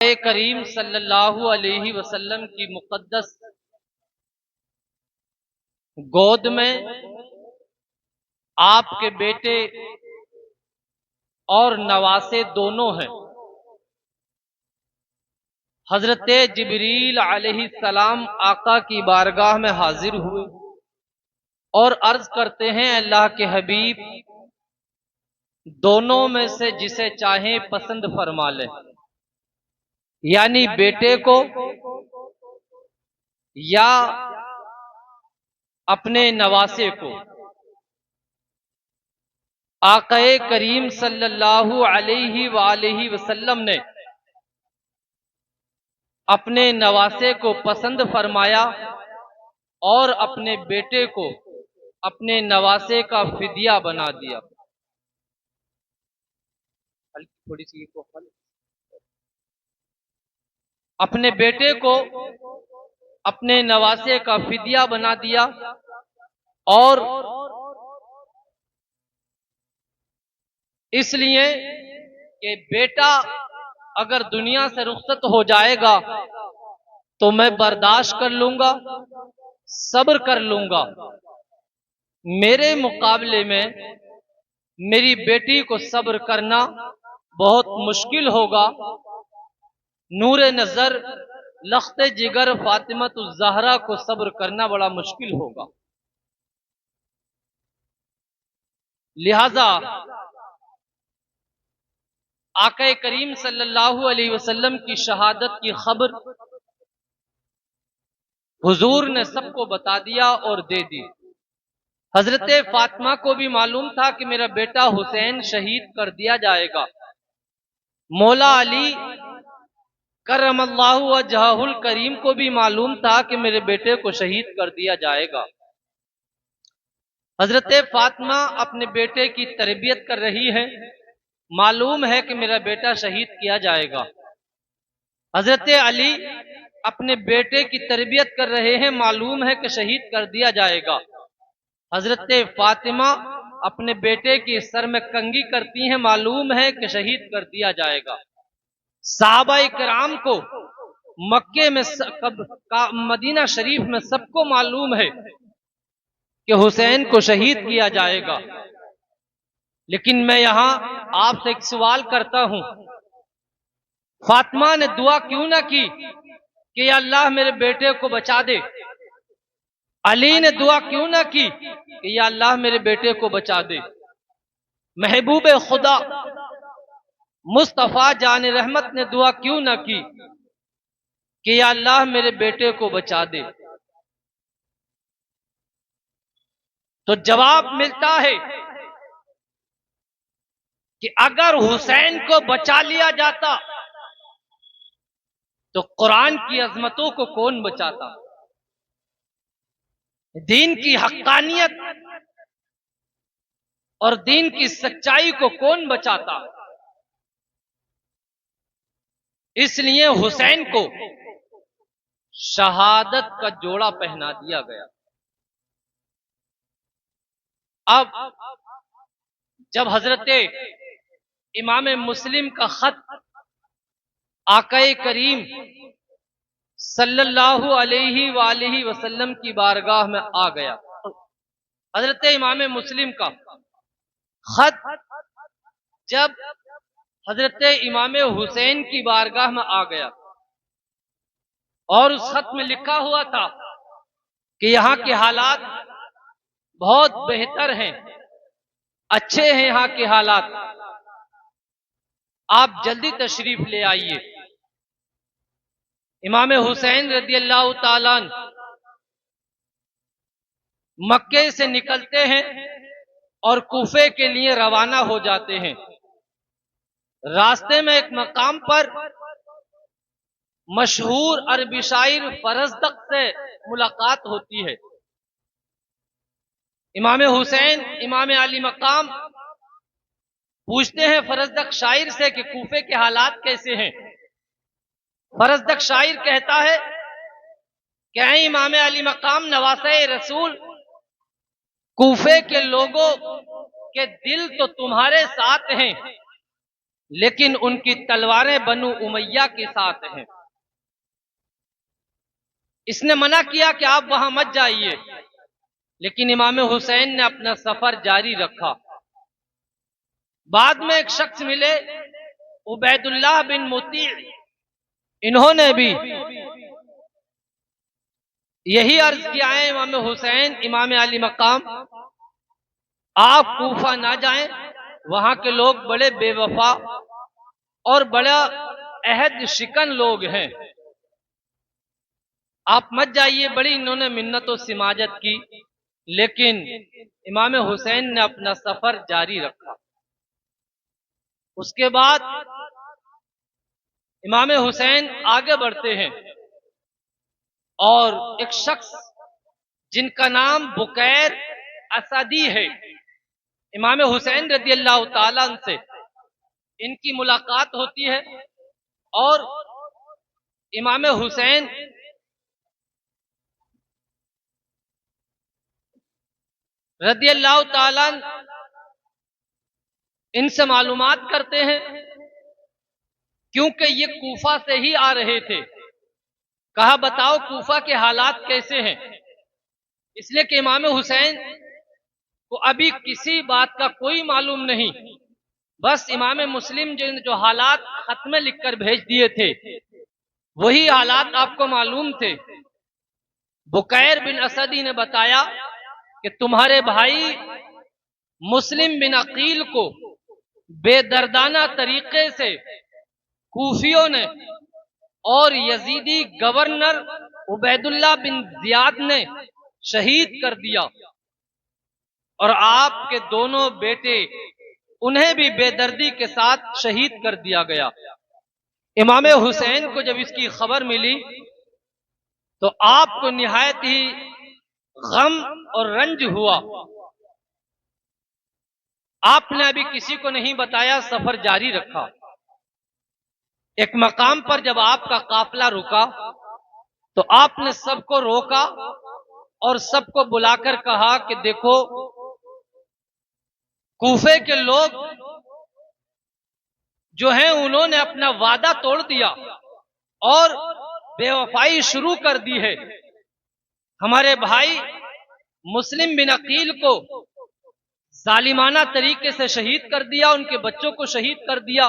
करीम सल्लल्लाहु अलैहि वसल्लम की मुक़द्दस गोद में आपके बेटे और नवासे दोनों हैं। हजरत जिब्रील अलैहिस्सलाम आका की बारगाह में हाजिर हुए और अर्ज करते हैं, अल्लाह के हबीब, दोनों में से जिसे चाहें पसंद फरमा लें, यानी बेटे को या अपने नवासे को। आक़ाए करीम सल्लल्लाहु अलैहि वसल्लम ने अपने नवासे को पसंद फरमाया और अपने बेटे को अपने नवासे का फिदिया बना दिया। थोड़ी सी अपने बेटे को अपने नवासे का फिदिया बना दिया और इसलिए कि बेटा अगर दुनिया से रुखसत हो जाएगा तो मैं बर्दाश्त कर लूंगा, सब्र कर लूंगा। मेरे मुकाबले में मेरी बेटी को सब्र करना बहुत मुश्किल होगा। नूरे नजर लख्ते जिगर फातिमतुज़ ज़हरा को सब्र करना बड़ा मुश्किल होगा। लिहाजा आक़ा करीम सल्लल्लाहु अलैहि वसल्लम की शहादत की खबर हुजूर ने सबको बता दिया और दे दी। हजरत फातिमा को भी मालूम था कि मेरा बेटा हुसैन शहीद कर दिया जाएगा। मौला अली करमल्लाहु वजहुल करीम को भी मालूम था कि मेरे बेटे को शहीद कर दिया जाएगा। हजरत फातिमा अपने बेटे की तरबियत कर रही है, मालूम है कि मेरा बेटा शहीद किया जाएगा। हजरत अली अपने बेटे की तरबियत कर रहे हैं, मालूम है कि शहीद कर दिया जाएगा। हजरत फातिमा अपने बेटे के सर में कंघी करती हैं, मालूम है कि शहीद कर दिया जाएगा। सहाबाए किराम को मक्के में मदीना शरीफ में सबको मालूम है कि हुसैन को शहीद किया जाएगा। लेकिन मैं यहां आपसे एक सवाल करता हूं, फातिमा ने दुआ क्यों ना की कि या अल्लाह मेरे बेटे को बचा दे? अली ने दुआ क्यों ना की कि या अल्लाह मेरे बेटे को बचा दे? महबूब खुदा मुस्तफा जान रहमत ने दुआ क्यों ना की कि या अल्लाह मेरे बेटे को बचा दे? तो जवाब मिलता है कि अगर हुसैन को बचा लिया जाता तो कुरान की अजमतों को कौन बचाता? दीन की हक्कानियत और दीन की सच्चाई को कौन बचाता? इसलिए हुसैन को शहादत का जोड़ा पहना दिया गया। अब जब हजरत इमाम मुस्लिम का खत आक़ाए करीम सल्लल्लाहु अलैहि वसल्लम की बारगाह में आ गया, हजरत इमाम मुस्लिम का खत जब हजरत इमाम हुसैन की बारगाह में आ गया और उस खत में लिखा हुआ था कि यहां के हालात बहुत बेहतर हैं, अच्छे हैं यहां के हालात, आप जल्दी तशरीफ ले आइए। इमाम हुसैन रदियल्लाहु ताला अन्हु मक्के से निकलते हैं और कूफे के लिए रवाना हो जाते हैं। रास्ते में एक मकाम पर मशहूर अरबी शायर फरजदक से मुलाकात होती है। इमाम हुसैन इमाम अली मकाम पूछते हैं फरजदक शायर से कि कूफे के हालात कैसे हैं। फरजदक शायर कहता है कि इमाम अली मकाम नवासे रसूल, कूफे के लोगों के दिल तो तुम्हारे साथ हैं, लेकिन उनकी तलवारें बनु उमैया के साथ हैं। इसने मना किया कि आप वहां मत जाइए, लेकिन इमाम हुसैन ने अपना सफर जारी रखा। बाद में एक शख्स मिले, उबैदुल्लाह बिन मुती, इन्होंने भी यही अर्ज किया है इमाम हुसैन, इमाम अली मकाम, आप कूफा ना जाएं, वहां के लोग बड़े बेवफा और बड़ा अहद शिकन लोग हैं, आप मत जाइए। बड़ी इन्होंने मिन्नत और सिमाजत की, लेकिन इमाम हुसैन ने अपना सफर जारी रखा। उसके बाद इमाम हुसैन आगे बढ़ते हैं और एक शख्स जिनका नाम बुकैर असदी है, इमाम हुसैन रज़ी अल्लाह ताला अन्हु से इनकी मुलाकात होती है और इमाम हुसैन रज़ी अल्लाह ताला अन्हु इनसे मालूमात करते हैं, क्योंकि ये कूफा से ही आ रहे थे। कहा बताओ कूफा के हालात कैसे हैं, इसलिए कि इमाम हुसैन को अभी किसी बात का कोई मालूम नहीं, बस इमाम मुस्लिम जो हालात खत में लिखकर भेज दिए थे वही हालात आपको मालूम थे। बुकैर बिन असदी ने बताया कि तुम्हारे भाई मुस्लिम बिन अकील को बेदर्दाना तरीके से कूफियों ने और यजीदी गवर्नर उबैदुल्लाह बिन जियाद ने शहीद कर दिया, और आपके दोनों बेटे उन्हें भी बेदर्दी के साथ शहीद कर दिया गया। इमाम हुसैन को जब इसकी खबर मिली तो आपको निहायत ही गम और रंज हुआ। आपने अभी किसी को नहीं बताया, सफर जारी रखा। एक मकाम पर जब आपका काफिला रुका तो आपने सबको रोका और सबको बुलाकर कहा कि देखो, कूफे के लोग जो हैं उन्होंने अपना वादा तोड़ दिया और बेवफाई शुरू कर दी है। हमारे भाई मुस्लिम बिन अकील को जालिमाना तरीके से शहीद कर दिया, उनके बच्चों को शहीद कर दिया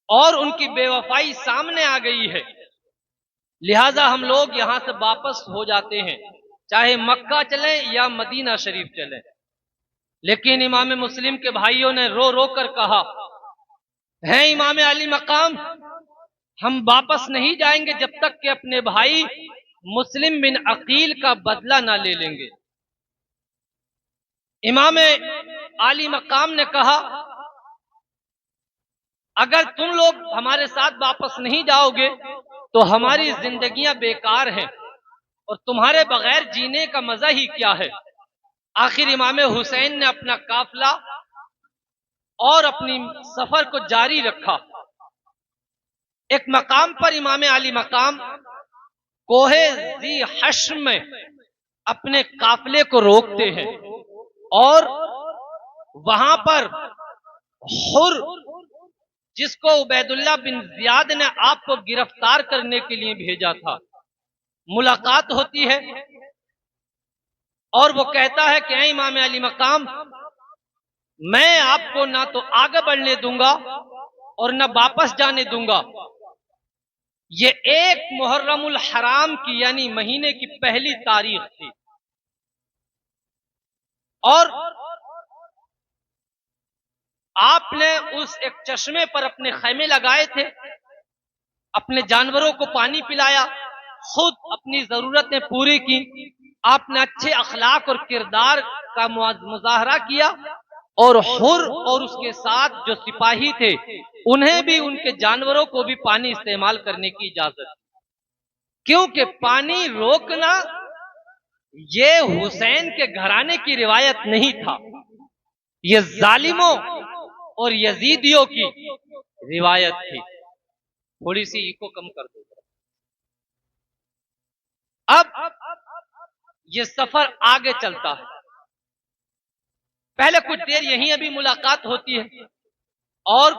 और उनकी बेवफाई सामने आ गई है। लिहाजा हम लोग यहां से वापस हो जाते हैं, चाहे मक्का चलें या मदीना शरीफ चलें। लेकिन इमाम मुस्लिम के भाइयों ने रो रो कर कहा, है इमाम अली मकाम, हम वापस नहीं जाएंगे जब तक कि अपने भाई मुस्लिम बिन अकील का बदला ना ले लेंगे। इमाम अली मकाम ने कहा, अगर तुम लोग हमारे साथ वापस नहीं जाओगे तो हमारी जिंदगियां बेकार हैं और तुम्हारे बगैर जीने का मजा ही क्या है। आखिर इमाम हुसैन ने अपना काफिला और अपनी सफर को जारी रखा। एक मकाम पर इमाम अली मकाम कोहे ज़ी हश्र में अपने काफिले को रोकते हैं और वहां पर हुर, जिसको उबैदुल्लाह बिन जियाद ने आपको गिरफ्तार करने के लिए भेजा था, मुलाकात होती है और वो कहता है कि इमाम अली मकाम, मैं आपको ना तो आगे बढ़ने दूंगा और ना वापस जाने दूंगा। ये एक मुहर्रमुल हराम की यानी महीने की पहली तारीख थी और आपने उस एक चश्मे पर अपने खैमे लगाए थे, अपने जानवरों को पानी पिलाया, खुद अपनी जरूरतें पूरी की, आपने अच्छे अखलाक और किरदार का मुजाहरा किया और हुर और उसके साथ जो सिपाही थे उन्हें भी, उनके जानवरों को भी पानी इस्तेमाल करने की इजाजत, क्योंकि पानी रोकना ये हुसैन के घराने की रिवायत नहीं था, ये जालिमों और यजीदियों की रिवायत थी। थोड़ी सी इको कम कर दो। अब ये सफर आगे चलता है। पहले कुछ देर यहीं अभी मुलाकात होती है, और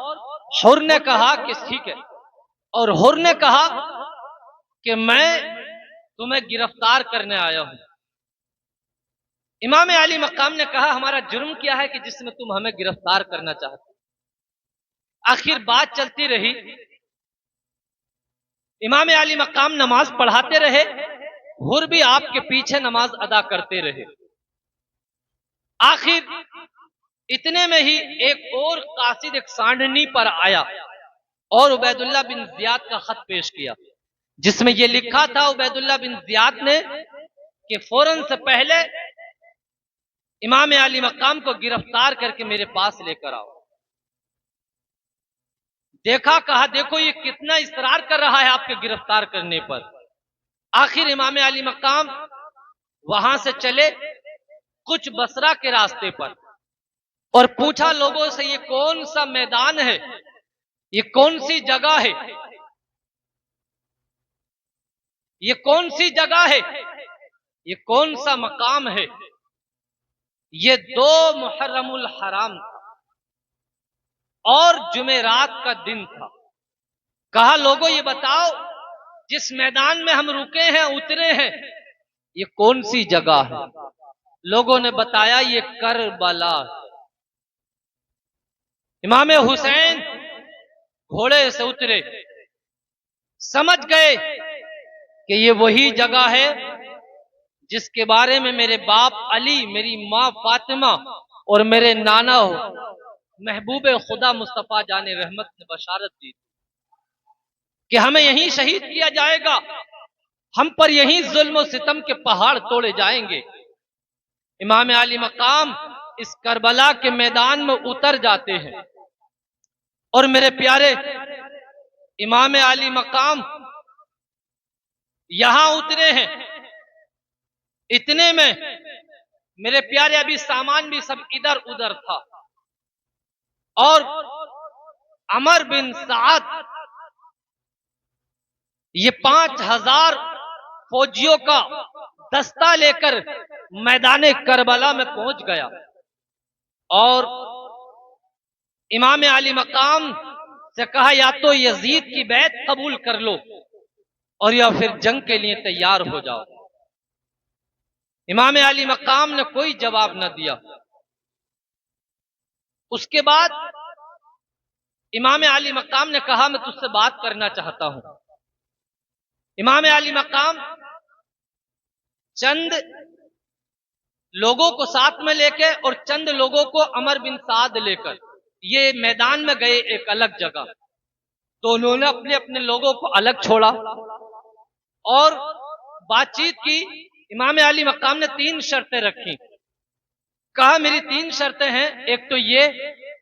हुर ने कहा कि ठीक है, और हुर ने कहा कि मैं तुम्हें गिरफ्तार करने आया हूं। इमाम अली मकाम ने कहा हमारा जुर्म क्या है कि जिसमें तुम हमें गिरफ्तार करना चाहते। आखिर बात चलती रही, इमाम अली मकाम नमाज पढ़ाते रहे, हुर भी आपके पीछे नमाज अदा करते रहे। आखिर इतने में ही एक और कासिद एक सांडनी पर आया और उबैदुल्लाह बिन जियाद का खत पेश किया, जिसमें यह लिखा था उबैदुल्लाह बिन जियाद ने कि फौरन से पहले इमाम अली मकाम को गिरफ्तार करके मेरे पास लेकर आओ। देखा, कहा देखो ये कितना इसरार कर रहा है आपके गिरफ्तार करने पर। आखिर इमाम अली मकाम वहां से चले कुछ बसरा के रास्ते पर और पूछा लोगों से ये कौन सा मैदान है, ये कौन सी जगह है, ये कौन सी जगह है, ये कौन सा मकाम है। ये 2 मुहर्रमुल हराम था और जुमेरात का दिन था। कहा लोगों ये बताओ जिस मैदान में हम रुके हैं, उतरे हैं, ये कौन सी जगह है। लोगों ने बताया ये करबला है। इमाम हुसैन घोड़े से उतरे, समझ गए कि ये वही जगह है जिसके बारे में मेरे बाप अली, मेरी मां फातिमा और मेरे नाना महबूब खुदा मुस्तफा जाने रहमत ने बशारत दी कि हमें यहीं शहीद किया जाएगा, हम पर यहीं जुल्म और सितम के पहाड़ तोड़े जाएंगे। इमाम अली मकाम इस करबला के मैदान में उतर जाते हैं और मेरे प्यारे इमाम अली मकाम यहां उतरे हैं। इतने में मेरे प्यारे अभी सामान भी सब इधर उधर था और अमर बिन साद ये 5000 फौजियों का दस्ता लेकर मैदान करबला में पहुंच गया और इमाम अली मकाम से कहा या तो यजीद की बैत कबूल कर लो और या फिर जंग के लिए तैयार हो जाओ। इमाम अली मकाम ने कोई जवाब न दिया। उसके बाद इमाम अली मकाम ने कहा मैं तुझसे बात करना चाहता हूं। इमाम अली मकाम चंद लोगों को साथ में लेकर और चंद लोगों को अमर बिन साद लेकर ये मैदान में गए एक अलग जगह। तो उन्होंने अपने अपने लोगों को अलग छोड़ा और बातचीत की। इमाम अली मकाम ने 3 शर्तें रखी। कहा मेरी 3 शर्तें हैं, एक तो ये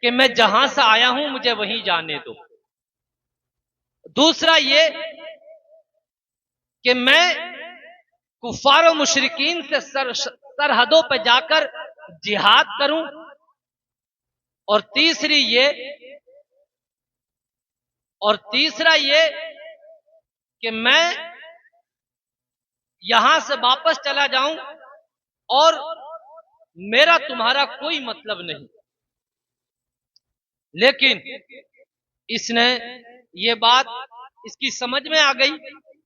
कि मैं जहां से आया हूं मुझे वहीं जाने दो। दूसरा ये कि मैं कुफार और मुशरिकीन से सरहदों पर जाकर जिहाद करूं। और तीसरा ये कि मैं यहां से वापस चला जाऊं और मेरा तुम्हारा कोई मतलब नहीं। लेकिन इसने ये बात इसकी समझ में आ गई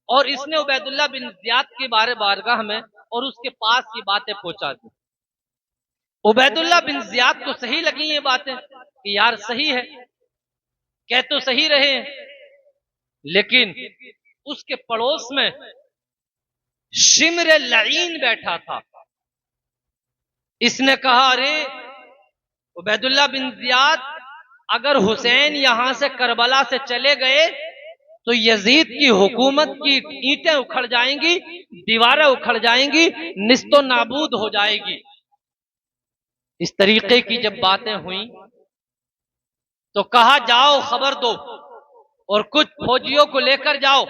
और इसने उबैदुल्लाह बिन जियाद के बारगाह में और उसके पास ये बातें पहुंचा दी। उबैदुल्लाह बिन जियाद को सही लगी ये बातें कि यार सही है, कह तो सही रहे हैं। लेकिन उसके पड़ोस में शिमर लईन बैठा था। इसने कहा अरे उबैदुल्लाह बिन जियाद, अगर हुसैन यहां से करबला से चले गए तो यजीद की हुकूमत की ईंटें उखड़ जाएंगी, दीवारें उखड़ जाएंगी, निस्तो नाबूद हो जाएगी। इस तरीके की जब बातें हुई तो कहा जाओ खबर दो और कुछ फौजियों को लेकर जाओ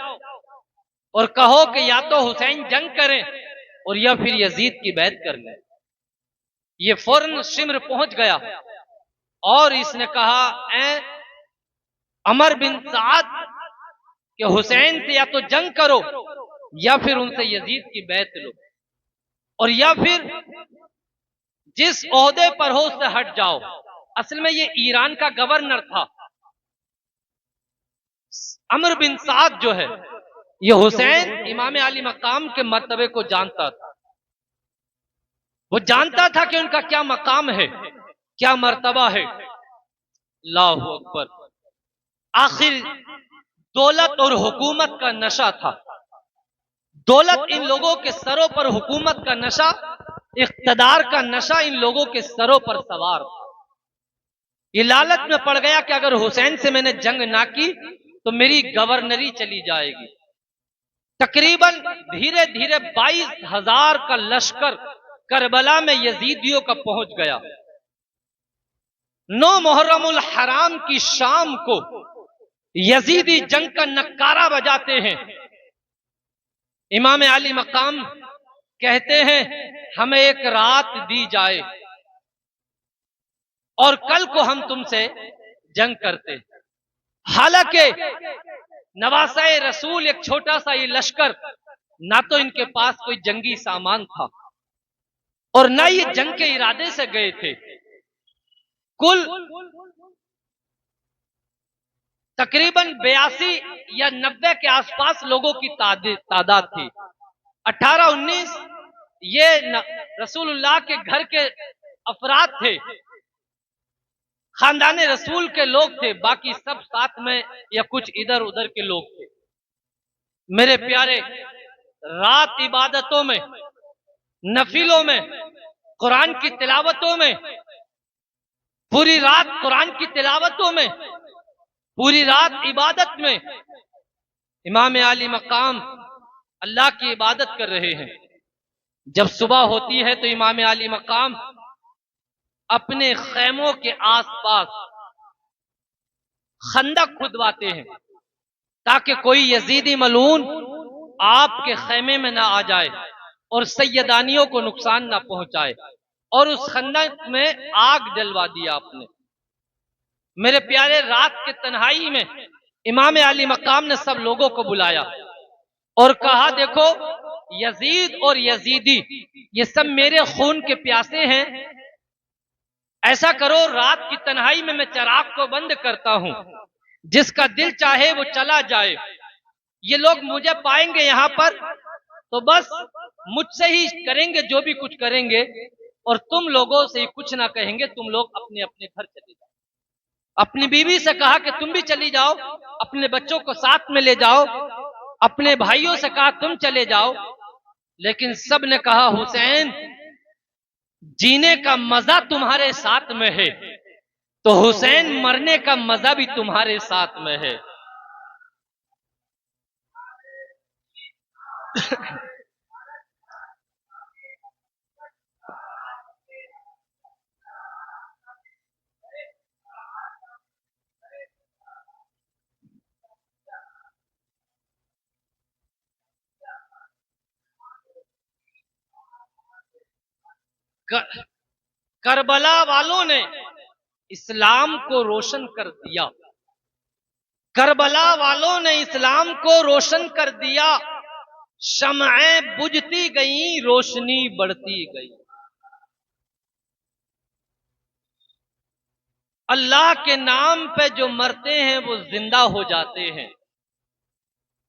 और कहो कि या तो हुसैन जंग करें और या फिर यजीद की बैत कर लें। ये फौरन शिमर पहुंच गया और इसने कहा ए अमर बिन साद कि हुसैन से या तो जंग करो या फिर उनसे यजीद की बैत लो और या फिर जिस ओहदे पर हो उससे हट जाओ। असल में ये ईरान का गवर्नर था अमर बिन साद जो है, ये हुसैन इमाम अली मकाम के मर्तबे को जानता था। वो जानता था कि उनका क्या मकाम है, क्या मर्तबा है। अल्लाहु अकबर। आखिर दौलत और हुकूमत का नशा था। दौलत इन लोगों के सरों पर, हुकूमत का नशा, इख्तदार का नशा इन लोगों के सरों पर सवार था। ये लालच में पड़ गया कि अगर हुसैन से मैंने जंग ना की तो मेरी गवर्नरी चली जाएगी। तकरीबन धीरे धीरे 22,000 का लश्कर करबला में यजीदियों का पहुंच गया। 9 मुहर्रमुल हराम की शाम को यजीदी जंग का नक्कारा बजाते हैं। इमाम अली मकाम कहते हैं हमें एक रात दी जाए और कल को हम तुमसे जंग करते। हालांकि नवासाए रसूल एक छोटा सा ये लश्कर, ना तो इनके पास कोई जंगी सामान था और ना ये जंग के इरादे से गए थे। कुल तकरीबन 82 या 90 के आसपास लोगों की तादाद थी। 18-19 ये रसूलुल्लाह के घर के अफराद थे, खानदान रसूल के लोग थे, बाकी सब साथ में या कुछ इधर उधर के लोग थे। मेरे प्यारे, रात इबादतों में, नफिलों में, कुरान की तिलावतों में, पूरी रात कुरान की तिलावतों में, पूरी रात इबादत में इमाम अली मकाम अल्लाह की इबादत कर रहे हैं। जब सुबह होती है तो इमाम अली मकाम अपने खैमों के आसपास खंदक खुदवाते हैं ताकि कोई यजीदी मलून आपके खैमे में ना आ जाए और सैयदानियों को नुकसान ना पहुंचाए। और उस खंदक में आग जलवा दिया आपने। मेरे प्यारे, रात के तन्हाई में इमाम अली मकाम ने सब लोगों को बुलाया और कहा देखो, यजीद और यजीदी ये सब मेरे खून के प्यासे हैं। ऐसा करो, रात की तन्हाई में मैं चिराग को बंद करता हूं, जिसका दिल चाहे वो चला जाए। ये लोग मुझे पाएंगे यहां पर तो बस मुझसे ही करेंगे जो भी कुछ करेंगे और तुम लोगों से कुछ ना कहेंगे। तुम लोग अपने अपने घर चले जाओ। अपनी बीवी से कहा कि तुम भी चली जाओ, अपने बच्चों को साथ में ले जाओ, अपने भाइयों से कहा तुम चले जाओ। लेकिन सब ने कहा हुसैन, जीने का मजा तुम्हारे साथ में है तो हुसैन मरने का मजा भी तुम्हारे साथ में है। करबला वालों ने इस्लाम को रोशन कर दिया। करबला वालों ने इस्लाम को रोशन कर दिया। शमएं बुझती गई, रोशनी बढ़ती गई। अल्लाह के नाम पे जो मरते हैं वो जिंदा हो जाते हैं।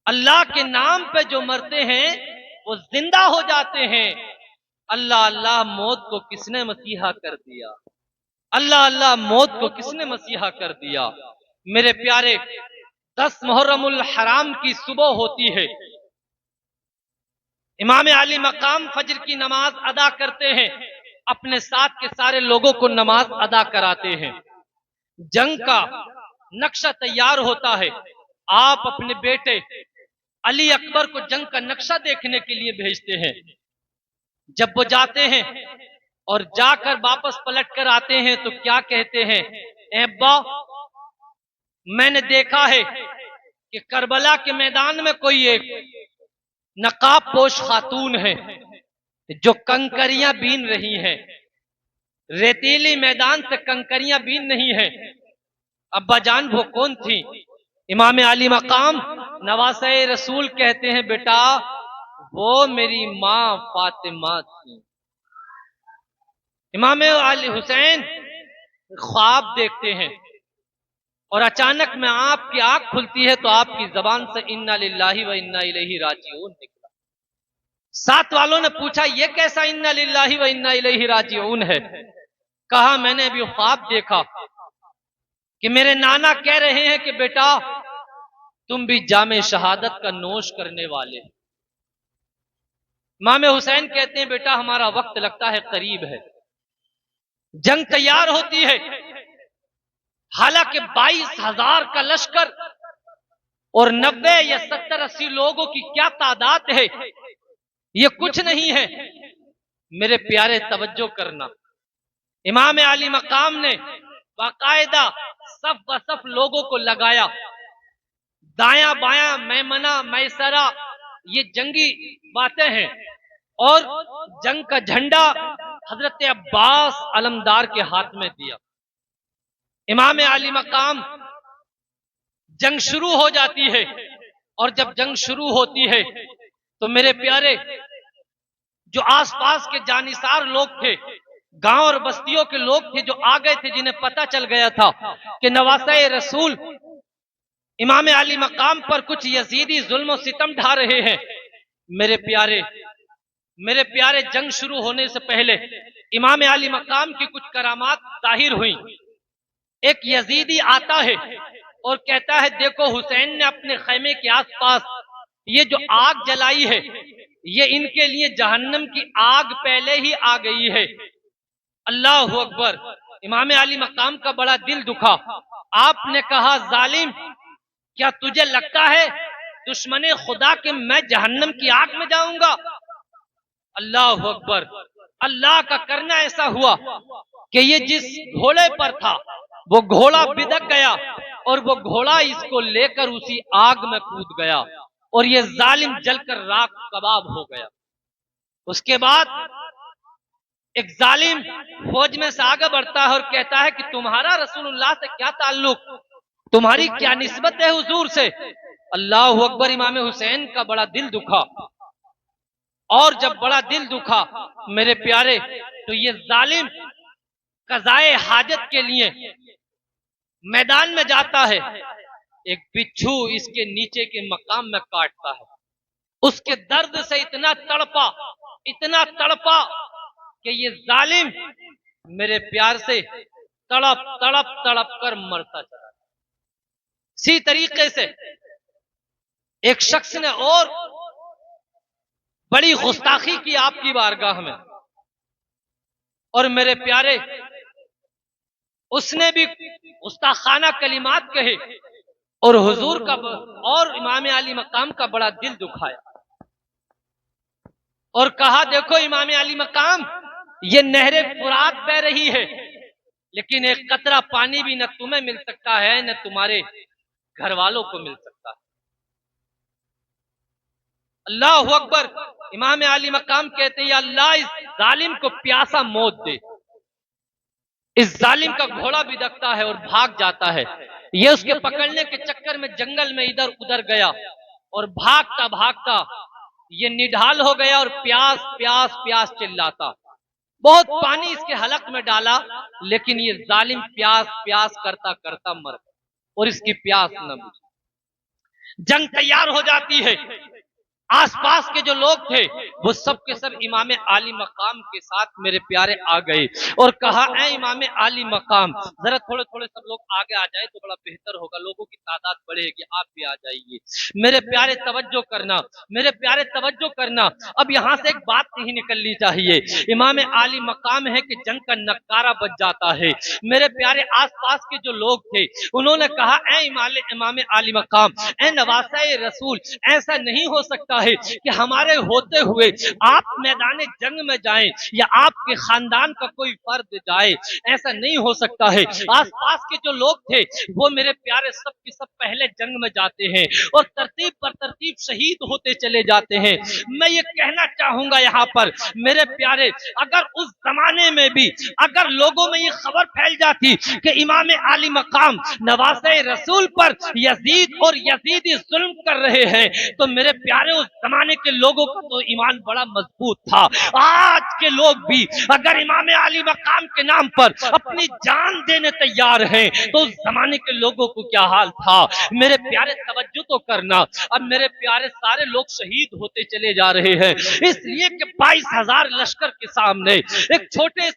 अल्लाह के नाम पे जो मरते हैं वो जिंदा हो जाते हैं। अल्लाह अल्लाह मौत को किसने मसीहा कर दिया? अल्लाह अल्लाह मौत को किसने मसीहा कर दिया? मेरे प्यारे, 10 मुहर्रमुल हराम की सुबह होती है। इमाम अली मकाम फजर की नमाज अदा करते हैं, अपने साथ के सारे लोगों को नमाज अदा कराते हैं। जंग का नक्शा तैयार होता है। आप अपने बेटे अली अकबर को जंग का नक्शा देखने के लिए भेजते हैं। जब वो जाते हैं और जाकर वापस पलट कर आते हैं तो क्या कहते हैं? अब्बा, मैंने देखा है कि करबला के मैदान में कोई एक नकाब पोश खातून है जो कंकरियां बीन रही हैं। रेतीली मैदान से कंकरियां बीन नहीं है। अब्बा जान वो कौन थी? इमाम अली मकाम नवासे रसूल कहते हैं बेटा, वो मेरी मां फातिमा थी। इमाम अली हुसैन ख्वाब देखते हैं और अचानक में आपकी आंख खुलती है तो आपकी जबान से इन्ना लिल्लाहि व इन्ना इलैहि राजिऊन निकला। साथ वालों ने पूछा, ये कैसा इन्ना लिल्लाहि व इन्ना इलैहि राजिऊन है? कहा, मैंने अभी ख्वाब देखा कि मेरे नाना कह रहे हैं कि बेटा तुम भी जामे शहादत का नोश करने वाले। इमाम हुसैन कहते हैं, बेटा हमारा वक्त लगता है करीब है, जंग तैयार होती है। हालांकि 22,000 का लश्कर और 90 या 70-80 लोगों की क्या तादाद है, ये कुछ नहीं है। मेरे प्यारे तवज्जो करना, इमाम अली मकाम ने बाकायदा सफ व सफ लोगों को लगाया, दाया बाया मैमना मैसरा, ये जंगी बातें हैं। और जंग का झंडा हजरत अब्बास अलमदार के हाथ में दिया। इमाम अली मकाम, जंग शुरू हो जाती है। और जब जंग शुरू होती है तो मेरे प्यारे जो आसपास के जानिसार लोग थे, गांव और बस्तियों के लोग थे जो आ गए थे, जिन्हें पता चल गया था कि नवासे रसूल इमाम अली मकाम पर कुछ यजीदी जुल्म सितम ढा रहे हैं। मेरे प्यारे जंग शुरू होने से पहले इमाम अली मकाम की कुछ करामात जाहिर हुई। एक यजीदी आता है और कहता है, देखो हुसैन ने अपने खैमे के आसपास ये जो आग जलाई है, ये इनके लिए जहन्नम की आग पहले ही आ गई है। अल्लाह अकबर। इमाम अली मकाम का बड़ा दिल दुखा। आपने कहा, जालिम, क्या तुझे लगता है दुश्मने खुदा के मैं जहन्नम की आग में जाऊंगा? अल्लाह अकबर। अल्लाह का करना ऐसा हुआ कि ये जिस घोड़े पर था वो घोड़ा बिदक गया और वो घोड़ा इसको लेकर उसी आग में कूद गया और ये जालिम जलकर राख कबाब हो गया। उसके बाद एक जालिम फौज में से आगे बढ़ता है और कहता है कि तुम्हारा रसूलुल्लाह से क्या ताल्लुक, तुम्हारी क्या निस्बत है हुजूर से? अल्लाह अकबर। इमाम हुसैन का बड़ा दिल दुखा। और जब बड़ा दिल दुखा मेरे प्यारे, तो ये जालिम कज़ाए हाजत के लिए मैदान में जाता है। एक बिच्छू इसके नीचे के मकाम में काटता है। उसके दर्द से इतना तड़पा कि ये जालिम मेरे प्यार से तड़प कर मरता चला। इसी तरीके से एक शख्स ने और बड़ी गुस्ताखी की आपकी बारगाह में, और मेरे प्यारे उसने भी गुस्ताखाना कलिमात कहे और हुजूर का और इमाम अली मकाम का बड़ा दिल दुखाया और कहा, देखो इमाम अली मकाम, ये नहरे फुरात बह रही है, लेकिन एक कतरा पानी भी न तुम्हें मिल सकता है न तुम्हारे घर वालों को मिल सकता है। अल्लाह अकबर। इमाम अली मकाम कहते हैं, अल्लाह इस जालिम को प्यासा मौत दे। इस जालिम का घोड़ा बिदकता है और भाग जाता है। ये उसके पकड़ने के चक्कर में जंगल में इधर उधर गया और भागता भागता ये निढाल हो गया और प्यास प्यास प्यास चिल्लाता। बहुत पानी इसके हलक में डाला, लेकिन ये जालिम प्यास प्यास करता करता मर गया और इसकी प्यास न बुझी। जंग तैयार हो जाती है। आसपास के जो लोग थे वो सब के सब इमाम आली मकाम के साथ मेरे प्यारे आ गए और कहा, ऐ इमाम आली मकाम, जरा थोड़े थोड़े सब लोग आगे आ जाए तो बड़ा बेहतर होगा, लोगों की तादाद बढ़ेगी, आप भी आ जाइए। मेरे प्यारे तवज्जो करना, मेरे प्यारे तवज्जो करना। अब यहाँ से एक बात नहीं निकलनी चाहिए। इमाम आली मकाम है कि जंग का नक्कारा बच जाता है। मेरे प्यारे आसपास के जो लोग थे उन्होंने कहा, ऐ इमाम आली मकाम, ऐ नवासे रसूल, ऐसा नहीं हो सकता है कि हमारे होते हुए आप मैदान जंग में जाएं या आपके खानदान का कोई फर्द जाए, ऐसा नहीं हो सकता है। आसपास के जो लोग थे वो मेरे प्यारे सब के सब पहले जंग में जाते हैं और तरतीब पर तरतीब शहीद होते चले जाते हैं। मैं ये कहना चाहूंगा यहाँ पर मेरे प्यारे, अगर उस जमाने में भी अगर लोगों में ये खबर फैल जाती कि इमाम आली मकाम नवासे रसूल पर यजीद और यजीदी जुल्म कर रहे हैं, तो मेरे प्यारे उस जमाने के लोगों का तो ईमान बड़ा मजबूत था। आज के लोग भी अगर इमाम अली मकाम के नाम पर अपनी जान देने तैयार हैं तो उस जमाने के लोगों को क्या हाल था। मेरे प्यारे तवज्जो तो करना, अब मेरे प्यारे सारे लोग शहीद होते चले जा रहे हैं इसलिए कि 22,000 लश्कर के सामने एक छोटे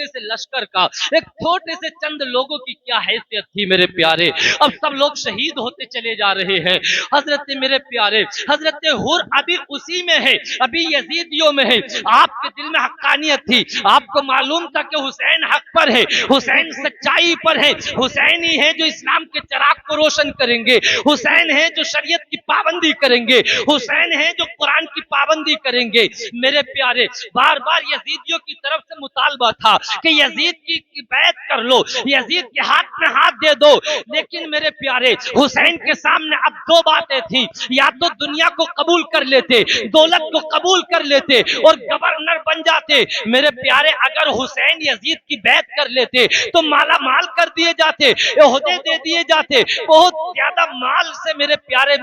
से लश्कर का एक छोटे से चंद लोगों की क्या हैसियत थी मेरे प्यारे। अब सब लोग शहीद होते चले जा रहे हैं। हजरत मेरे प्यारे हजरत हुर अभी उसी में है, अभी यजीदियों में है। आपके दिल में हक्कानियत थी, आपको मालूम था कि हुसैन हक पर है, हुसैन सच्चाई पर है, हुसैन ही है जो इस्लाम के चिराग को रोशन करेंगे, हुसैन है जो शरीयत की पाबंदी करेंगे, हुसैन है जो कुरान की पाबंदी करेंगे। मेरे प्यारे बार बार यजीदियों की तरफ से मुतालबा था कि यजीद की बैत कर लो, यजीद के हाथ में हाथ दे दो। लेकिन मेरे प्यारे हुसैन के सामने अब दो बातें थी, या तो दुनिया को कबूल कर लेते, दौलत को कबूल कर लेते और गवर्नर बन जाते। मेरे प्यारे अगर हुसैन यजीद की बैत कर लेते तो माला माल कर दिए जाते, ओहदे दे दिए जाते, बहुत ज्यादा माल से मेरे प्यारे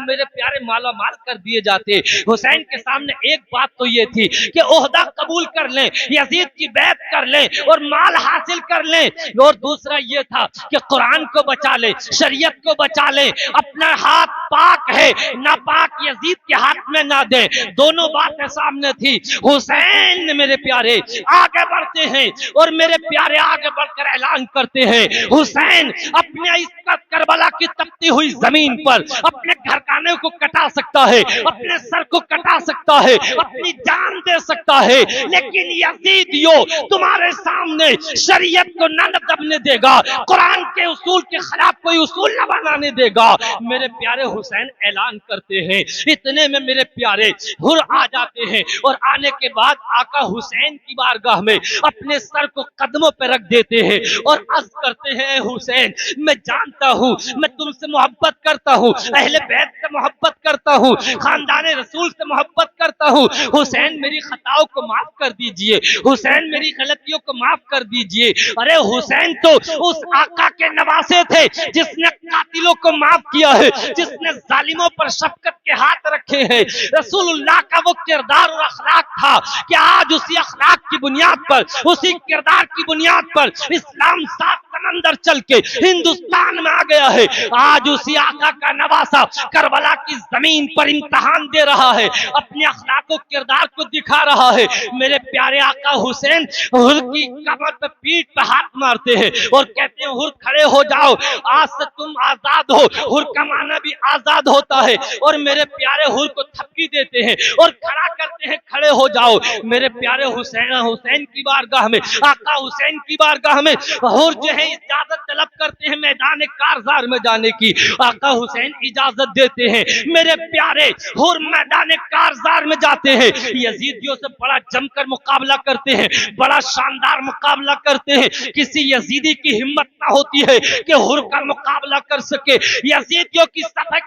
माला माल कर दिए जाते। हुसैन के सामने एक बात तो ये थी कि ओहदा कबूल कर लें, यजीद की बैत कर लें और माल हासिल कर लें, और दूसरा ये था कि कुरान को बचा ले, शरीयत को बचा ले, अपना हाथ पाक है, नापाक यजीद के हाथ में ना दे। दोनों बातें सामने थी। हुसैन मेरे प्यारे आगे बढ़ते हैं और मेरे प्यारे आगे बढ़कर ऐलान करते हैं, हुसैन अपने इस करबला की तपती हुई जमीन पर अपने घरखाने को कटा सकता है, अपने सर को कटा सकता है, अपनी जान दे सकता है, लेकिन यजीदियों तुम्हारे सामने शरीयत को न दबने देगा, कुरान के उसूल के खिलाफ कोई उसूल न बनाने देगा। मेरे प्यारे हुसैन ऐलान करते हैं। इतने में मेरे प्यारे हुर आ जाते हैं और आने के बाद आका हुसैन की बारगाह में अपने सर को कदमों पर रख देते हैं और अर्ज करते हैं, हुसैन मैं जानता हूं मैं तुमसे मोहब्बत करता हूं, अहले बैत से मोहब्बत करता हूं, खानदान रसूल से मोहब्बत करता हूं। हुसैन मेरी खताओं को माफ कर दीजिए, हुसैन मेरी गलतियों को माफ कर दीजिए। अरे हुसैन तो उस आका के नवासे थे जिसने कातिलों को माफ किया है, जिसने जालिमों पर शफकत के हाथ रखे हैं। रसूलुल्लाह का वो किरदार और अखलाक था कि आज उसी अखलाक की बुनियाद पर, उसी किरदार की बुनियाद पर इस्लाम 7 समंदर चल के हिंदुस्तान में आ गया है। आज उसी आका का नवासा करबला की जमीन पर इम्तिहान दे रहा है, अपने अखलाक और किरदार को दिखा रहा है। मेरे प्यारे आका हुसैन हुर की कमर पे, पीठ पे हाथ मारते हैं और कहते हैं, हुर खड़े हो जाओ, आज से तुम आजाद हो। हुर का माना भी आजाद होता है और मेरे प्यारे हुर को थपकी देते हैं और खड़ा करते हैं, खड़े हो जाओ। मेरे प्यारे हुसैन की बारगाह में, आका हुसैन की बारगाह में हुर जो है इजाजत तलब करते हैं मैदान कारजार में जाने की। आका हुसैन इजाजत देते हैं। मेरे प्यारे हुर मैदान कारजार में जाते हैं, यजीदियों से बड़ा जमकर मुकाबला करते हैं, बड़ा शानदार मुकाबला करते हैं। किसी यजीदी की हिम्मत ना होती है कि हुर का मुकाबला कर सके। यजीदियों की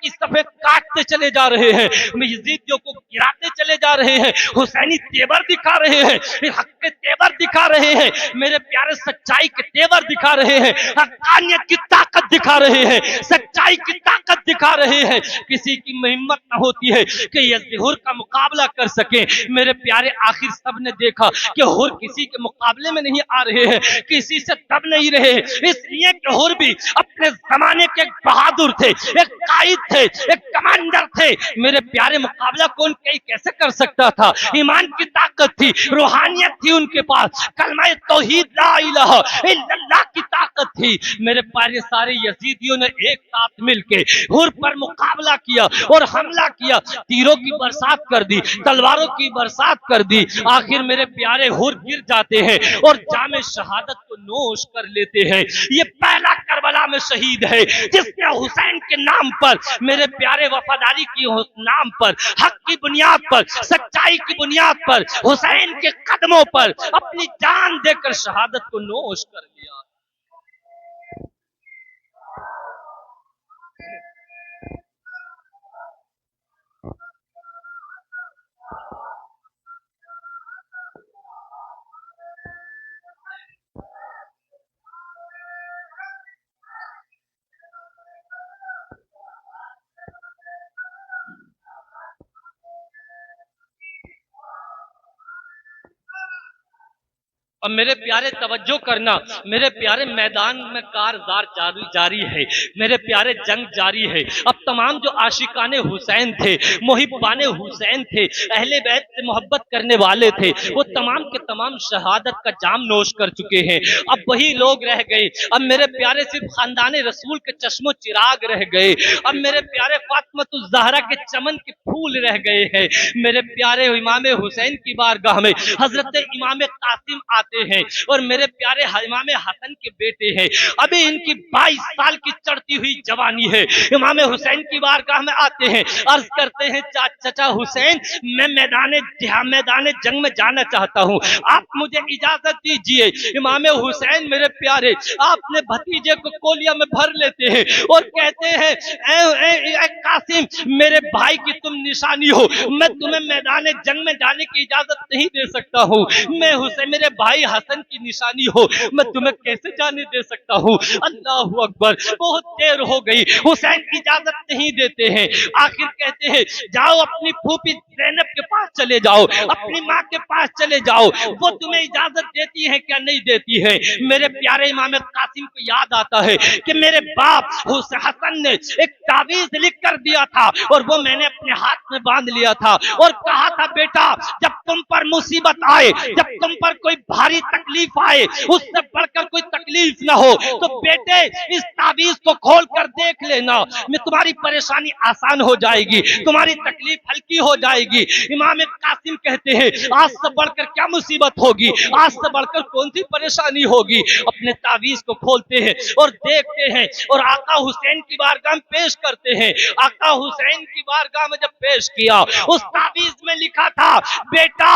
सफे काटते चले जा रहे हैं, यजीदियों को गिराते चले जा रहे हैं, हुसैनी तेवर दिखा रहे हैं, हक के तेवर दिखा रहे हैं, मेरे प्यारे सच्चाई के तेवर दिखा रहे हैं, हक्कानियत की ताकत दिखा रहे हैं, सच्चाई की ताकत दिखा रहे हैं। किसी की हिम्मत ना होती है कि हुर का मुकाबला कर सके। मेरे प्यारे आखिर सबने देखा कि हुर किसी के मुकाबले में नहीं आ रहे हैं, किसी से दब नहीं रहे, इसलिए कि हुर भी अपने जमाने के एक बहादुर थे, एक कायद थे, एक कमांडर थे। मेरे प्यारे मुकाबला कौन कैसे कर सकता था। ईमान की ताकत थी, रूहानियत थी उनके पास, कलमा तौहीद ला इलाहा इल्लल्लाह की ताकत थी। मेरे प्यारे सारे यजीदियों ने एक साथ मिलके हुर पर मुकाबला किया और हमला किया, तीरों की बरसात कर दी, तलवारों की बरसात कर दी। आखिर मेरे प्यारे हुर गिर जाते हैं और जामे शहादत को नोश कर लेते हैं। ये पहला करबला में शहीद है जिसने हुसैन के नाम पर, मेरे प्यारे वफादारी की नाम पर, हक की बुनियाद पर, सच्चाई की बुनियाद पर, हुसैन के कदमों पर अपनी जान देकर शहादत को नोश कर लिया। और मेरे प्यारे तवज्जो करना, मेरे प्यारे मैदान में कारज़ार जारी है, मेरे प्यारे जंग जारी है। अब तमाम जो आशिकाने हुसैन थे, मुहिब्बाने हुसैन थे, अहले बैत से मोहब्बत करने वाले थे, वो तमाम के तमाम शहादत का जाम नोश कर चुके हैं। अब वही लोग रह गए। अब मेरे प्यारे सिर्फ खानदाने रसूल के चश्मो चिराग रह गए। अब मेरे प्यारे फातिमा ज़हरा के चमन के फूल रह गए हैं। मेरे प्यारे इमाम हुसैन की बारगाह में हजरत इमाम कासिम आते हैं और मेरे प्यारे इमाम हसन के बेटे हैं। अभी इनकी 22 साल की चढ़ती हुई जवानी है। इमाम हुसैन की बारगाह में आते हैं, अर्ज करते हैं चाचा हुसैन, मैं मैदान जंग में जाना चाहता हूं, आप मुझे इजाजत दीजिए। इमाम हुसैन मेरे प्यारे आपने भतीजे को कोलिया में भर लेते हैं और कहते हैं ए कासिम, मेरे भाई की तुम निशानी हो, मैं तुम्हें मैदान जंग में जाने की इजाजत नहीं दे सकता हूँ। मैं हुसैन मेरे भाई हसन की निशानी हो, मैं तुम्हें कैसे जाने दे सकता हूँ। अल्लाह अकबर, बहुत देर हो गई, हुसैन इजाजत नहीं देते हैं। आखिर कहते हैं जाओ अपनी फूफी ज़ैनब के पास चले जाओ, अपनी माँ के पास चले जाओ, वो तुम्हें इजाजत देती है क्या नहीं देती है। मेरे प्यारे इमाम कासिम को याद आता है कि मेरे बाप हसन ने एक तावीज लिख कर दिया था और वो मैंने अपने हाथ में बांध लिया था और कहा था बेटा जब तुम पर मुसीबत आए, जब तुम पर कोई भारी तकलीफ आए, उससे बढ़कर कोई तकलीफ ना हो, तो बेटे इस तावीज को खोल कर देख लेना, मैं तुम्हारी परेशानी आसान हो जाएगी, तुम्हारी तकलीफ हल्की हो जाएगी। इमाम कासिम कहते हैं आज से बढ़कर क्या मुसीबत होगी, आज से बढ़कर कौन सी परेशानी होगी। अपने तावीज को खोलते हैं और देखते हैं और आका हुसैन की बारगाह में पेश करते हैं। आका हुसैन की बारगाह में जब पेश किया, उस तावीज में लिखा था बेटा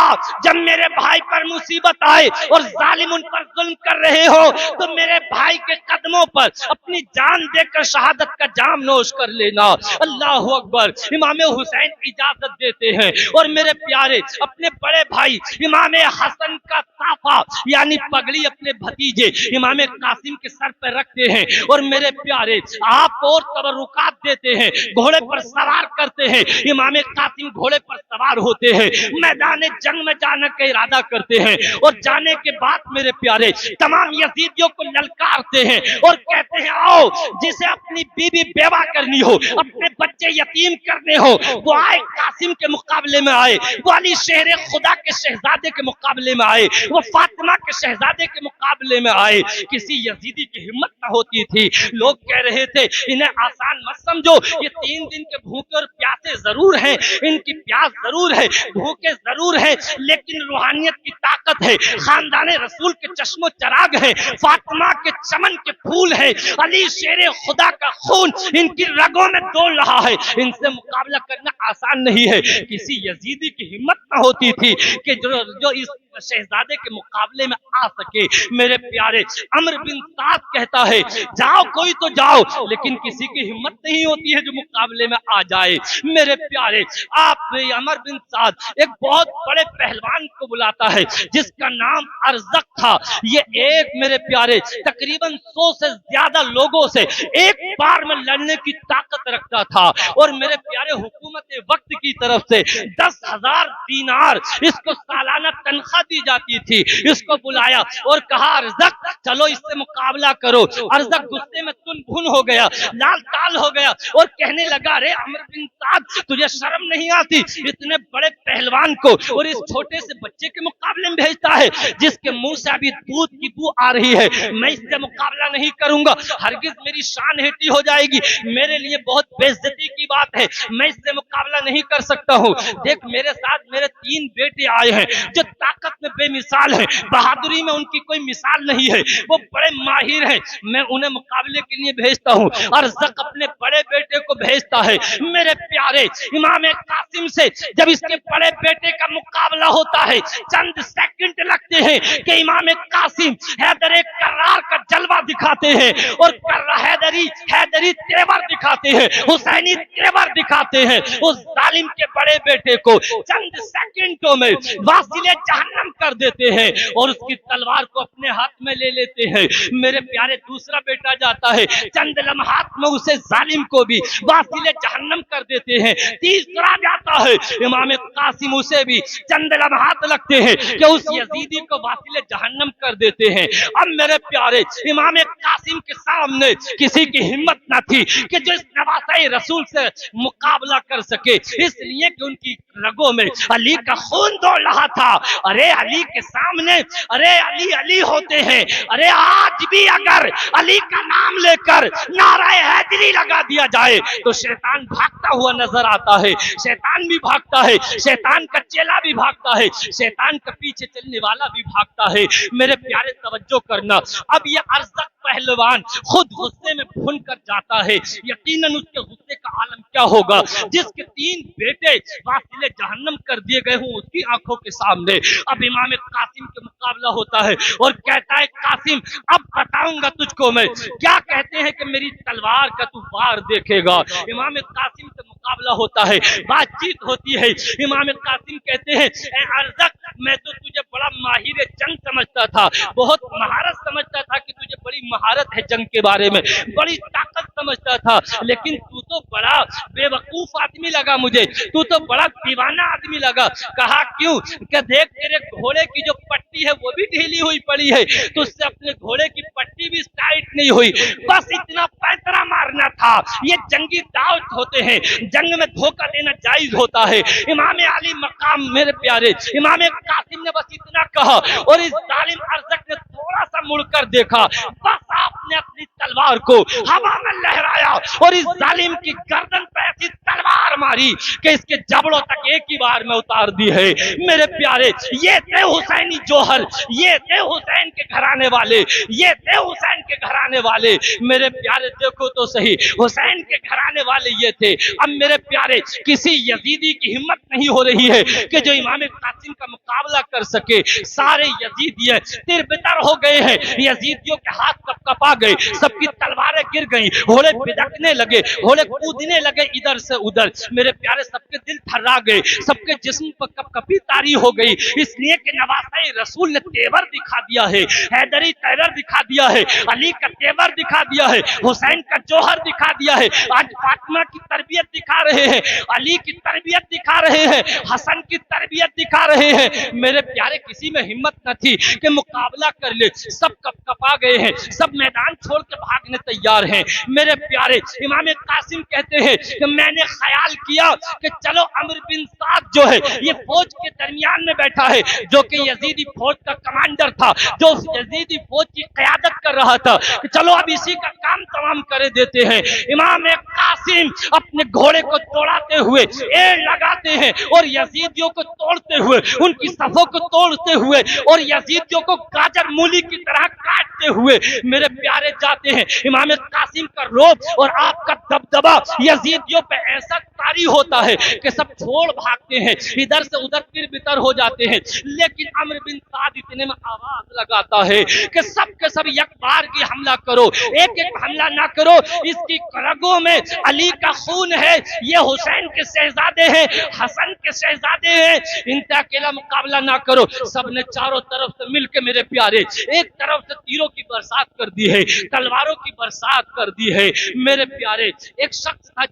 जब मेरे भाई पर मुसीबत आए और जालिम उन पर जुल्म कर रहे हो, तो मेरे भाई के कदमों पर अपनी जान देकर शहादत का जाम नोश कर लेना। अल्लाह अकबर। इमाम हुसैन इजाजत देते हैं और मेरे प्यारे अपने बड़े भाई इमाम हसन का साफा यानी पगड़ी अपने भतीजे इमाम कासिम के सर पर रखते हैं और मेरे प्यारे आप और तबरुकात देते हैं, घोड़े पर सवार करते हैं। इमाम कासिम घोड़े पर सवार होते हैं, मैदान जंग में जाने का इरादा करते हैं और जाने के बाद मेरे प्यारे तमाम यजीदियों को ललकारते हैं और कहते हैं आओ जिसे अपनी बीवी बेवा करनी हो, अपने बच्चे यतीम करने हो, वो आए कासिम के मुकाबले में आए, वो अली शेर खुदा के शहजादे के मुकाबले में आए, वो फातिमा के शहजादे के मुकाबले में आए। किसी यजीदी की हिम्मत न होती थी। लोग कह रहे थे इन्हें आसान मत समझो, ये 3 दिन के भूखे और प्यासे जरूर हैं, इनकी प्यास जरूर है, भूखे जरूर है, लेकिन रूहानियत की ताकत है, खानदाने रसूल के चश्मो चराग है, फातिमा के चमन के फूल है, अली शेर खुदा का खून इनकी रगों में दौड़ रहा है, इनसे मुकाबला करना आसान नहीं है। किसी यजीदी की हिम्मत न होती थी कि जो इस शहजादे के मुकाबले में आ सके। मेरे प्यारे अमर बिन साद कहता है जाओ कोई तो जाओ, लेकिन किसी की हिम्मत नहीं होती है जो मुकाबले में आ जाए। मेरे प्यारे आपने अमर बिन साद एक बहुत बड़े पहलवान को बुलाता है जिसका नाम अरज़क था। ये एक मेरे प्यारे तकरीबन 100 से ज्यादा लोगों से एक बार में लड़ने की ताकत रखता था और मेरे प्यारे हुकूमत वक्त की तरफ से 10,000 दीनार इसको सालाना तनख्वाह दी जाती थी। इसको बुलाया और कहा अरज़क चलो इससे मुकाबला करो। अरज़क गुस्से में तुन भुन हो गया, लाल ताल हो गया और कहने लगा अरे अमर बिन साद तुझे शर्म नहीं आती, इतने बड़े पहलवान को और इस छोटे से बच्चे के मुकाबले में भेजता है जिसके मुंह से अभी दूध की बू आ रही है। मैं इससे मुकाबला नहीं करूंगा, हरगिज मेरी शान हेटी हो जाएगी, मेरे लिए बहुत बेइज्जती की बात है, मैं इससे मुकाबला नहीं कर सकता हूँ। देख मेरे साथ मेरे 3 बेटे आए हैं जो ताकत में बेमिसाल है, बहादुरी में उनकी कोई मिसाल नहीं है, वो बड़े माहिर हैं, मैं उन्हें मुकाबले के लिए भेजता हूँ। अरज़क अपने बड़े बेटे को भेजता है। मेरे प्यारे इमाम कासिम से जब इसके बड़े बेटे का मुकाबला होता है, चंद सेकंड लगते हैं कि इमाम कासिम हैदर कर्रार का जलवा दिखाते हैं और हैदरी तेवर दिखाते हैं, हुसैनी तेवर दिखाते हैं। उस जालिम के बड़े बेटे को चंद सेकंडों में वासिले जहन्नम कर देते हैं और उसकी तलवार को अपने हाथ में ले लेते हैं। मेरे प्यारे दूसरा बेटा जाता है, चंद लम्हात में उसे जालिम को भी वासिले जहन्नम कर देते हैं। तीसरा जाता है इमाम कासिम, उसे भी चंद लम्हात लगते हैं कि उस यजीदी को वासिले जहन्नम कर देते हैं। अब मेरे प्यारे इमाम कासिम के सामने किसी की हिम्मत न थी कि जो इस नवासाए रसूल से मुकाबला कर सके, इसलिए कि उनकी रगों में अली का खून दौड़ रहा था। अरे अली के सामने अरे अली अली होते हैं। अरे आज भी अगर अली का नाम लेकर नाराए हैदरी लगा दिया जाए तो शैतान भागता हुआ नजर आता है। शैतान भी भागता है, शैतान का चेला भी भागता है, शैतान का पीछे चलने वाला भी भागता है। मेरे प्यारे तवज्जो करना, अब ये अरज़क पहलवान खुद गुस्से में भुन कर जाता है। यकीनन उसके गुस्से का आलम क्या होगा जिसके 3 बेटे वासिले जहन्नम कर दिए गए हों उसकी आंखों के सामने। अब इमाम कासिम के मुकाबला होता है और कहता है कासिम अब बताऊंगा तुझको मैं। क्या कहते हैं कि मेरी तलवार का तू वार देखेगा। इमाम कासिम से मुकाबला होता है, बातचीत होती है। इमाम कासिम कहते हैं ए अरज़क, मैं तो तुझे बड़ा माहिर जंग समझता था, बहुत महारत समझता था कि तुझे बड़ी महारत है जंग के बारे में, बड़ी ताकत समझता था, लेकिन तू तो बड़ा बेवकूफ आदमी लगा मुझे, तू तो बड़ा दीवाना आदमी लगा। कहा क्यों? कि देख तेरे घोड़े की जो पट्टी है वो भी ढीली हुई पड़ी है, तुझसे अपने घोड़े की पट्टी भी टाइट नहीं हुई, बस इतना पैतरा मारना था। ये जंगी दावत होते हैं, जंग में धोखा देना जायज होता है। इमाम अली मकाम मेरे प्यारे इमाम कासिम ने बस इतना कहा और इस जालिम अरज़क ने थोड़ा सा मुड़कर देखा, बस आपने अपनी तलवार को हवा में लहराया और इस जालिम की गर्दन पे ऐसी तलवार मारी कि इसके जबड़ों तक एक ही बार में उतार दी है। मेरे प्यारे ये थे हुसैनी जोहर, ये थे हुसैन के घराने वाले, ये थे हुसैन के घराने वाले। मेरे प्यारे देखो तो सही, हुसैन के घराने वाले ये थे। अब मेरे प्यारे किसी यजीदी की हिम्मत नहीं हो रही है कि जो इमाम कासिम का मुकाबला कर सके। सारे यजीदी तिरबितर हो गए हैं, यजीदियों के हाथ कपकपा गए, सबकी तलवारें गिर गई, घोड़े बिदकने लगे, घोड़े कूदने लगे इधर से उधर। मेरे प्यारे सबके दिल थर्रा गए, सबके जिस्म पर कपकपी तारी हो गई, इसलिए कि नवासाए रसूल ने तेवर दिखा दिया है, हैदरी तेवर दिखा दिया है, अली का तेवर दिखा दिया है, हुसैन का जोहर दिखा दिया है। आज फातिमा की तरबियत दिखा रहे हैं, अली की तरबियत दिखा रहे हैं, हसन की तरबियत दिखा रहे हैं। मेरे प्यारे किसी में हिम्मत न थी कि मुकाबला कर ले, सब कपकपा गए हैं, सब मैदान छोड़ के भागने तैयार हैं। मेरे प्यारे इमाम कासिम कहते हैं कि मैंने ख्याल किया कि चलो अमर बिन साद जो है ये फौज के दरमियान में बैठा है, जो कि यजीदी फौज का कमांडर था, जो यजीदी फौज की क़यादत कर रहा था, कि चलो अब इसी का काम तमाम कर देते हैं। इमाम कासिम अपने घोड़े को दौड़ाते हुए एड़ लगाते हैं और यजीदियों को तोड़ते हुए, उनकी सफों को तोड़ते हुए और यजीदियों को गाजर मूली की तरह काटते हुए मेरे प्यारे जाते हैं। इमाम कासिम का रोब और आपका दबदबा यजीदियों पे ऐसा तारी होता है कि सब छोड़ भागते हैं, इधर से उधर तिरबितर हो जाते हैं। लेकिन अमर बिन साद इतने में आवाज लगाता है कि सब के सब एक बार की हमला करो, एक एक हमला ना करो, इसकी रगों में अली का खून है, ये हुसैन के शहजादे हैं, हसन के शहजादे हैं, इनका अकेला मुकाबला ना करो। सबने चारों तरफ से मिलकर मेरे प्यारे एक तरफ से तीरों की बरसात कर दी है, तलवारों की बरसात कर दी है। मेरे प्यारे एक शख्स था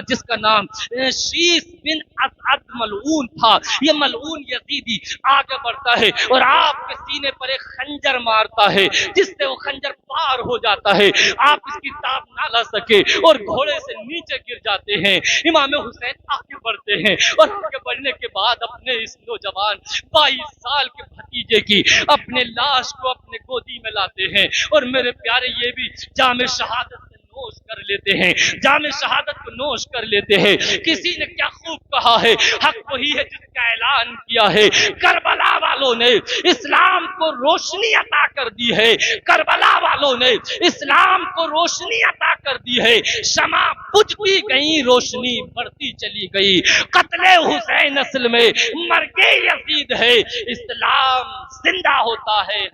जिसका नाम शीस बिन असद मलऊन था। ये मलऊन यजीदी आगे बढ़ता है और आपके सीने पर एक खंजर मारता है, जिससे वो खंजर पार हो जाता है, आप इसकी ताब ना ला सके और घोड़े से नीचे गिर जाते हैं। इमाम हुसैन आगे बढ़ते हैं और आगे बढ़ने के बाद अपने इस नौजवान 22 साल के भतीजे की अपने लाश को अपने गोदी में लाते हैं और मेरे प्यारे ये भी जामे शहादत नोश कर लेते हैं, जामे शहादत को नोश कर लेते हैं। किसी ने क्या खूब कहा है, हक वही है जिसका ऐलान किया है। करबला वालों ने इस्लाम को रोशनी अता कर दी है, करबला वालों ने इस्लाम को रोशनी अता कर दी है। शमा बुझती गई, रोशनी बढ़ती चली गई। कत्ले हुसैन असल में मरके यजीद है, इस्लाम जिंदा होता है।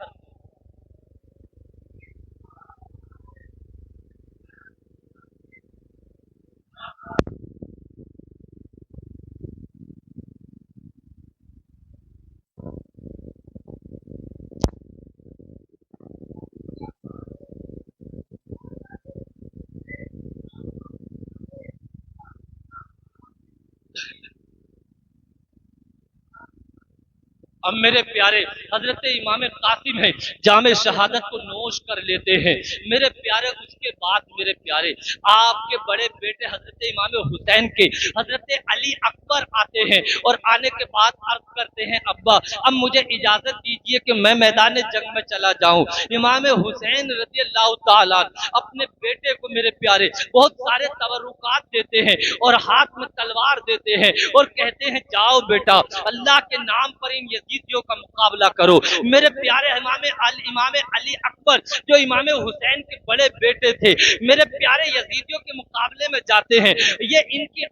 अब मेरे प्यारे हजरत इमाम कासिम है जामे शहादत को नोश कर लेते हैं। मेरे प्यारे उसके बाद मेरे प्यारे आपके बड़े बेटे हजरत इमाम हुसैन के हजरत अली अकबर आते हैं और आने के बाद अर्ज करते हैं अब्बा अब मुझे इजाजत दीजिए कि मैं मैदान जंग में चला जाऊं। इमाम हुसैन रज़ी अल्लाह ताला अपने बेटे को मेरे प्यारे बहुत सारे तबरुकात देते हैं और हाथ में तलवार देते हैं और कहते हैं जाओ बेटा अल्लाह के नाम पर इन यजीदियों का मुकाबला करो। मेरे प्यारे इमाम अली अकबर जो इमाम हुसैन के बड़े बेटे थे मेरे प्यारे यजीदियों के मुकाबले में जाते हैं। ये इनकी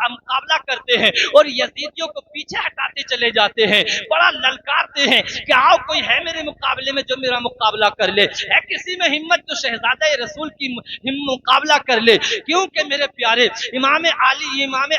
मुकाबला करते हैं और यजीदियों को पीछे हटाते चले जाते हैं। बड़ा ललकारते हैं कि आओ कोई है मेरे मुकाबले में जो मेरा मुकाबला कर ले, है किसी में हिम्मत जो शहजादा रसूल की मुकाबला कर ले। क्योंकि मेरे प्यारे इमाम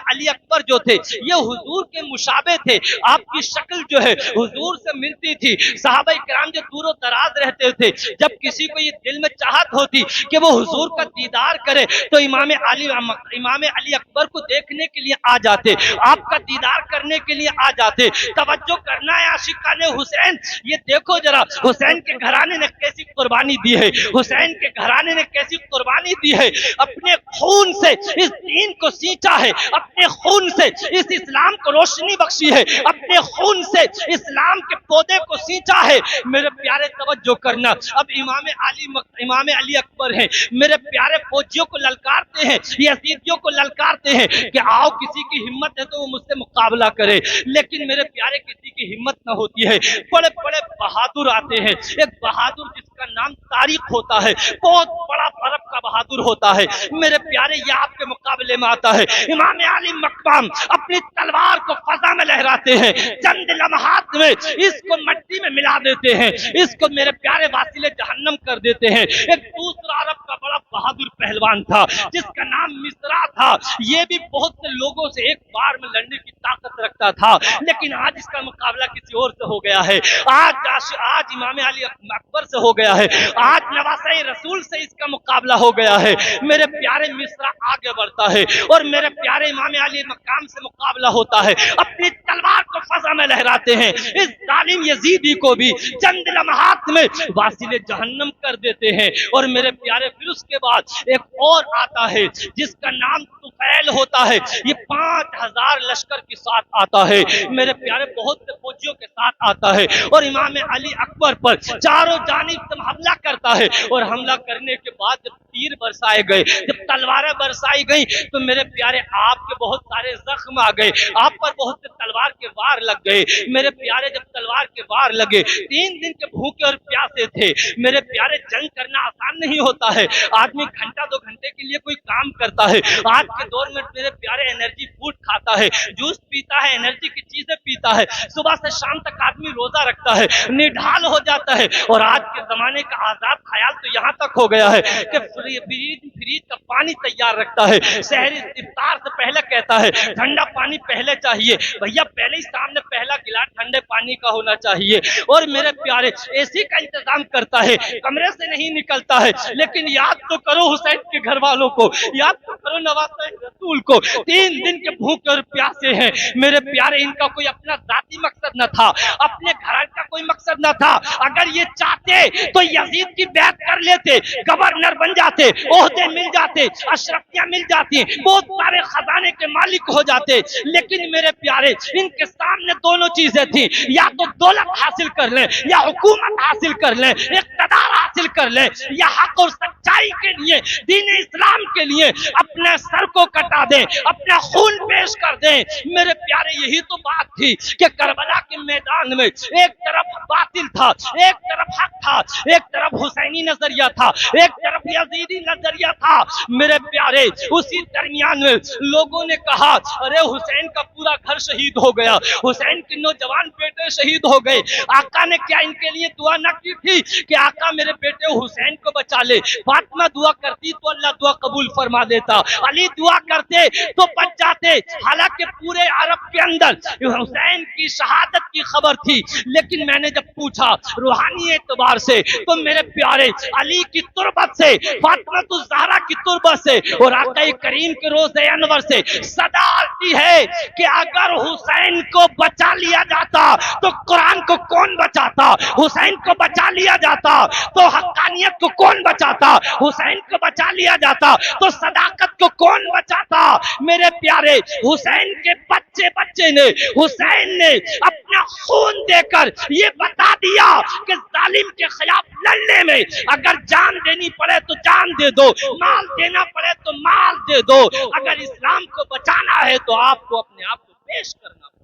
अली अकबर जो थे ये हुजूर के मुशाबे थे। आपकी शक्ल जो है हुजूर से मिलती थी। सहाबा इकराम जो दूर दराज रहते थे जब किसी को ये दिल में चाहत होती कि वो हुजूर का दीदार करे तो इमाम अली अकबर को देखने के लिए आ जाते, आपका दीदार करने के लिए आ जाते। तवज्जो करना है आशिकाने हुसैन, ये देखो जरा हुसैन के घराने ने कैसी कुर्बानी दी है, हुसैन के घराने ने कैसी कुर्बानी दी है। अपने खून से इस दीन को सींचा है, अपने खून से इस इस्लाम को रोशनी बख्शी है, अपने खून से इस्लाम के पौधे को सींचा है। मेरे प्यारे तवज्जो करना, अब इमाम अली अकबर हैं मेरे प्यारे फौजियों को ललकारते हैं, यजीदियों को ललकारते हैं कि आओ किसी की हिम्मत है तो वो मुझसे मुकाबला करे। लेकिन मेरे प्यारे किसी की हिम्मत ना होती है। बड़े बड़े बहादुर आते हैं, एक बहादुर जिसका नाम तारिक होता है, बहुत बड़ा अरब का बहादुर होता है। मेरे प्यारे ये आपके मुकाबले में आता है। इमाम अली मकबाम अपनी तलवार को फजा में लहराते हैं, चंद लम्हात में इसको मट्टी में मिला देते हैं, इसको मेरे प्यारे वासिले जहन्नम कर देते हैं। एक दूसरा अरब का बड़ा बहादुर पहलवान था जिसका नाम मिस्रा था। ये भी बहुत से लोगों से एक बार में लड़ने की ताकत रखता था, लेकिन आज इसका मुकाबला किसी और से हो गया है। आज इमाम अली अकबर से हो गया है, आज नवासे रसूल से इसका मुकाबला हो गया है। मेरे प्यारे मिस्रा आगे बढ़ता है और मेरे प्यारे इमाम अली मकाम से मुकाबला होता है। अपनी तलवार को फजा में लहराते हैं, इस जालिम यजीदी को भी चंद लम्हात में वासिले जहन्नम कर देते हैं। और मेरे प्यारे फिर उसके बाद एक और आता है जिसका नाम तुफैल होता है। ये 5000 लश्कर के साथ आता है, मेरे प्यारे बहुत से फौजियों के साथ आता है और इमाम अली अकबर पर चारों जानिब से हमला करता है। और हमला करने के बाद जब तीर बरसाए गए, जब तलवारें बरसाई गई तो मेरे प्यारे आपके बहुत सारे जख्म आ गए, आप पर बहुत से तलवार के वार लग गए। मेरे प्यारे जब तलवार के वार लगे 3 दिन के भूखे और प्यासे थे। मेरे प्यारे जंग करना आसान नहीं होता है, आदमी घंटा 2 घंटे के लिए कोई काम करता है। आज के दौर में मेरे प्यारे एनर्जी फूड खाता है, जूस पीता है, एनर्जी की चीजें पीता है, सुबह से शाम तक आदमी रोजा रखता है, निढाल हो जाता है। और आज के जमाने का आजाद ख्याल तो यहाँ तक हो गया है कि फ्रीज का पानी तैयार रखता है, शहरी इफ्तार से पहले कहता है ठंडा पानी पहले चाहिए। भैया पहले ही सामने पहला गिलास ठंडे पानी का होना चाहिए। और मेरे प्यारे एसी का इंतजाम करता है, कमरे से नहीं निकलता है। लेकिन याद तो करो हुसैन के घर वालों को, याद तो करो नवासे रसूल को, 3 दिन के भूखे और प्यासे हैं। मेरे प्यारे इनका कोई अपना जाती मकसद न था, अपने घर का कोई मकसद न था। अगर ये चाहते तो यजीद की बैत कर लेते, गवर्नर बन जाते, ओहदे मिल जाते, अशरफियां मिल जाती, बहुत सारे खजाने के मालिक हो जाते। लेकिन मेरे प्यारे इनके सामने दोनों चीजें थी, या तो दौलत हासिल कर ले या हुकूमत हासिल कर ले, इक़्तिदार हासिल कर ले, या हक और सच्चाई के लिए, दीन इस्लाम के लिए अपने सर को कटा दे, अपना खून पेश कर दे। मेरे प्यारे यही तो बात थी कि करबला के मैदान में एक तरफ बातिल था, एक तरफ हक था, एक तरफ हुसैनी नजरिया था, एक तरफ यजीदी नजरिया था। मेरे प्यारे उसी दरमियान में लोगों ने कहा अरे हुसैन का पूरा घर शहीद हो गया, हुसैन के नौजवान बेटे शहीद हो गए। आका ने क्या इनके लिए दुआ न की थी कि आका मेरे बेटे हुसैन को बचा ले? फातिमा दुआ करती तो अल्लाह दुआ कबूल फरमा देता, अली दुआ करते तो बच जाते। हालांकि पूरे अरब के अंदर हुसैन की शहादत की खबर थी, लेकिन मैंने जब पूछा रूहानी एतबार से, तो मेरे प्यारे अली की तुर्बत से, फातिमा ज़हरा की तुर्बत से और आका करीम के रोज़े अनवर से सदा आती है कि अगर हुसैन को बचा लिया जाता तो कुरान को कौन बचाता, हुसैन को बचा लिया जाता तो हक्कानियत को कौन बचाता, हुसैन को बचा लिया जाता तो सदाकत को कौन बचाता। मेरे प्यारे हुसैन के बच्चे बच्चे ने, हुसैन ने अपना खून देकर ये बता दिया कि जालिम के खिलाफ लड़ने में अगर जान देनी पड़े तो जान दे दो, माल देना पड़े तो माल दे दो, अगर इस्लाम को बचाना है तो आपको अपने आप को पेश करना पड़ेगा।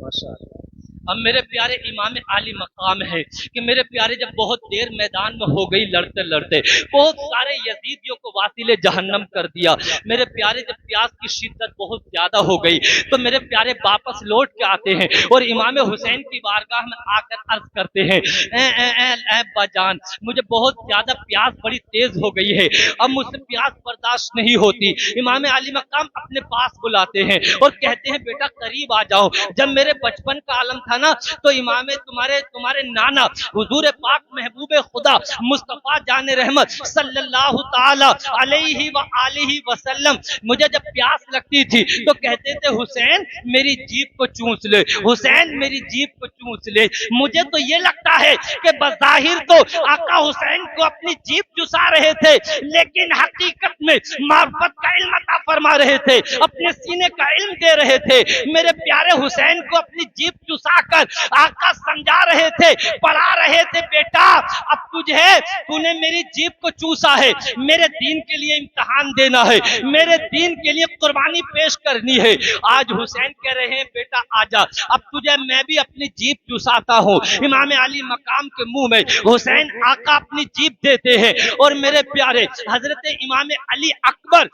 माशाअल्लाह। अब मेरे प्यारे इमाम आली मकाम है कि मेरे प्यारे जब बहुत देर मैदान में हो गई लड़ते लड़ते, बहुत सारे यजीदियों को वासिले जहन्नम कर दिया। मेरे प्यारे जब प्यास की शिद्दत बहुत ज्यादा हो गई तो मेरे प्यारे वापस लौट के आते हैं और इमाम हुसैन की बारगाह में आकर अर्ज करते हैं, ए बाजान, मुझे बहुत ज्यादा प्यास बड़ी तेज हो गई है, अब मुझसे प्यास बर्दाश्त नहीं होती। इमाम आली मकाम अपने पास बुलाते हैं और कहते हैं, बेटा करीब आ जाओ। जब मेरे बचपन का आलम था ना तो इमाम तुम्हारे नाना हुजूर पाक महबूब खुदा मुस्तफा जान रहमत सल्लल्लाहु ताला अलैहि व आलिहि वसल्लम मुझे जब प्यास लगती थी तो कहते थे, हुसैन मेरी जीभ को चूस ले, हुसैन मेरी जीभ को चूस ले। मुझे तो ये लगता है कि बज़ाहिर तो आका हुसैन को अपनी जीभ चुसा रहे थे, लेकिन हकीकत में मार्फत का इल्म अता फरमा रहे थे, अपने सीने का इल्म दे रहे थे। मेरे प्यारे हुसैन को अपनी जीभ चुसा कर आका समझा रहे थे, पढ़ा रहे थे, बेटा अब तूने मेरी जीभ को चूसा है, मेरे दीन के लिए इम्तिहान देना है, मेरे दीन के लिए कुर्बानी पेश करनी है। आज हुसैन कह रहे हैं, बेटा आजा, अब तुझे मैं भी अपनी जीभ चुसाता हूँ। इमाम अली मकाम के मुंह में हुसैन आका अपनी जीभ देते हैं और मेरे प्यारे हजरत इमाम अली अकबर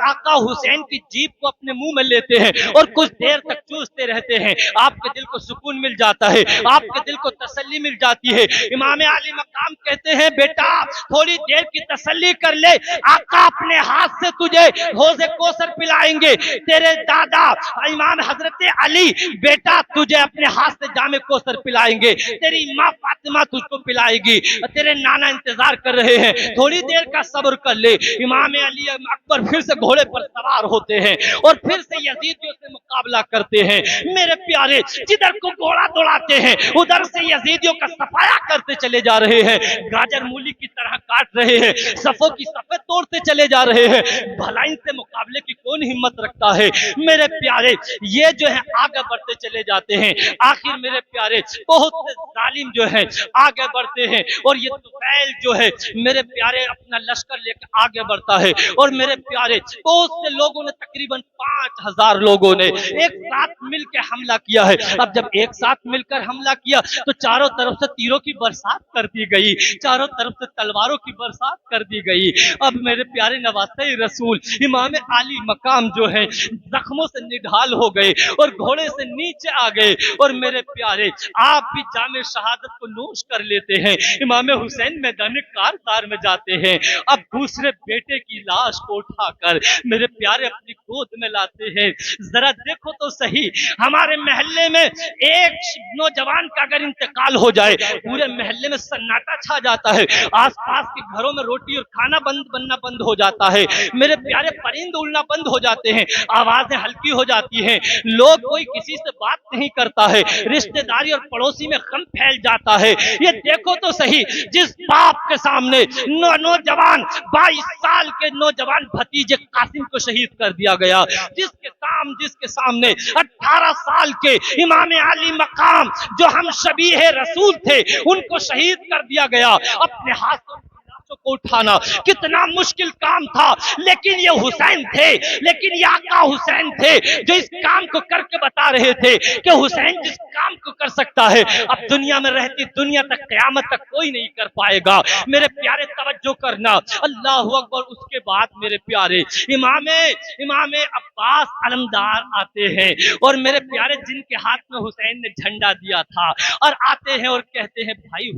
आका हुसैन की जीभ को अपने मुंह में लेते हैं और कुछ देर तक चूसते रहते हैं। आपके दिल को सुकून मिल जाता है, आपके दिल को तसल्ली मिल जाती है। इमाम अली मकाम कहते हैं, बेटा थोड़ी देर की तसल्ली कर ले, आका अपने हाथ से तुझे हौज़े कौसर पिलाएंगे। तेरे दादा इमाम हजरत अली बेटा तुझे अपने हाथ से जामे कौसर पिलाएंगे, तेरी माँ फातिमा तुझको पिलाएगी, तेरे नाना इंतजार कर रहे हैं, थोड़ी देर का सब्र कर ले। इमाम अली अकबर फिर से घोड़े पर सवार होते हैं और फिर से यजीदियों से मुकाबला करते हैं। मेरे प्यारे जिधर को घोड़ा दौड़ाते हैं उधर से यजीदियों का सफाया करते चले जा रहे हैं, गाजर मूली की तरह काट रहे हैं, सफों की सफेद तोड़ते चले जा रहे हैं। भला इनसे मुकाबले की कौन हिम्मत रखता है। मेरे प्यारे ये जो है आगे बढ़ते चले जाते हैं। आखिर मेरे प्यारे बहुत से जालिम जो है आगे बढ़ते हैं और ये तुफैल जो है मेरे प्यारे अपना लश्कर लेकर आगे बढ़ता है और मेरे प्यारे बहुत से लोगों ने तकरीबन 5000 लोगों ने एक साथ मिलकर हमला किया है। अब जब एक साथ मिलकर हमला किया तो चारों तरफ से तीरों की बरसात कर दी गई, चारों तरफ से तलवारों की बरसात कर दी गई। अब मेरे प्यारे नवासे रसूल इमाम आली मकाम जो है जख्मों से निढाल हो गए और घोड़े से नीचे आ गए और मेरे प्यारे आप भी जामे शहादत को नोश कर लेते हैं। इमाम हुसैन मैदान कारतार में जाते हैं। अब दूसरे बेटे की लाश को उठाकर मेरे प्यारे अपनी गोद में लाते हैं। जरा देखो तो सही, हमारे महल्ले में एक नौजवान का अगर इंतकाल हो जाए पूरे महल्ले में सन्नाटा छा जाता है, आसपास के घरों में रोटी और खाना बनना बंद हो जाता है। मेरे प्यारे परिंदे उड़ना बंद हो जाते हैं, आवाजें हल्की हो जाती हैं, लोग कोई किसी से बात नहीं करता है, रिश्तेदारी और पड़ोसी में गम फैल जाता है। ये देखो तो सही, जिस बाप के सामने नौजवान 22 साल के नौजवान भतीजे कासिम को शहीद कर दिया गया, जिसके सामने 18 साल के इमाम आली मकाम जो हम शबीह रसूल थे उनको शहीद कर दिया गया। अपने हाथों को उठाना कितना मुश्किल काम था, लेकिन ये हुसैन थे, लेकिन ये आका हुसैन थे जो इस काम को करके बता रहे थे कि हुसैन जिस काम को कर सकता है, अब दुनिया में रहती दुनिया तक क़यामत तक कोई नहीं कर पाएगा। मेरे प्यारे तवज्जो करना, अल्लाहु अकबर। उसके बाद मेरे प्यारे इमामे अब्बास अलमदार आते हैं और मेरे प्यारे जिनके हाथ में हुसैन ने झंडा दिया था, और आते हैं और कहते हैं भाई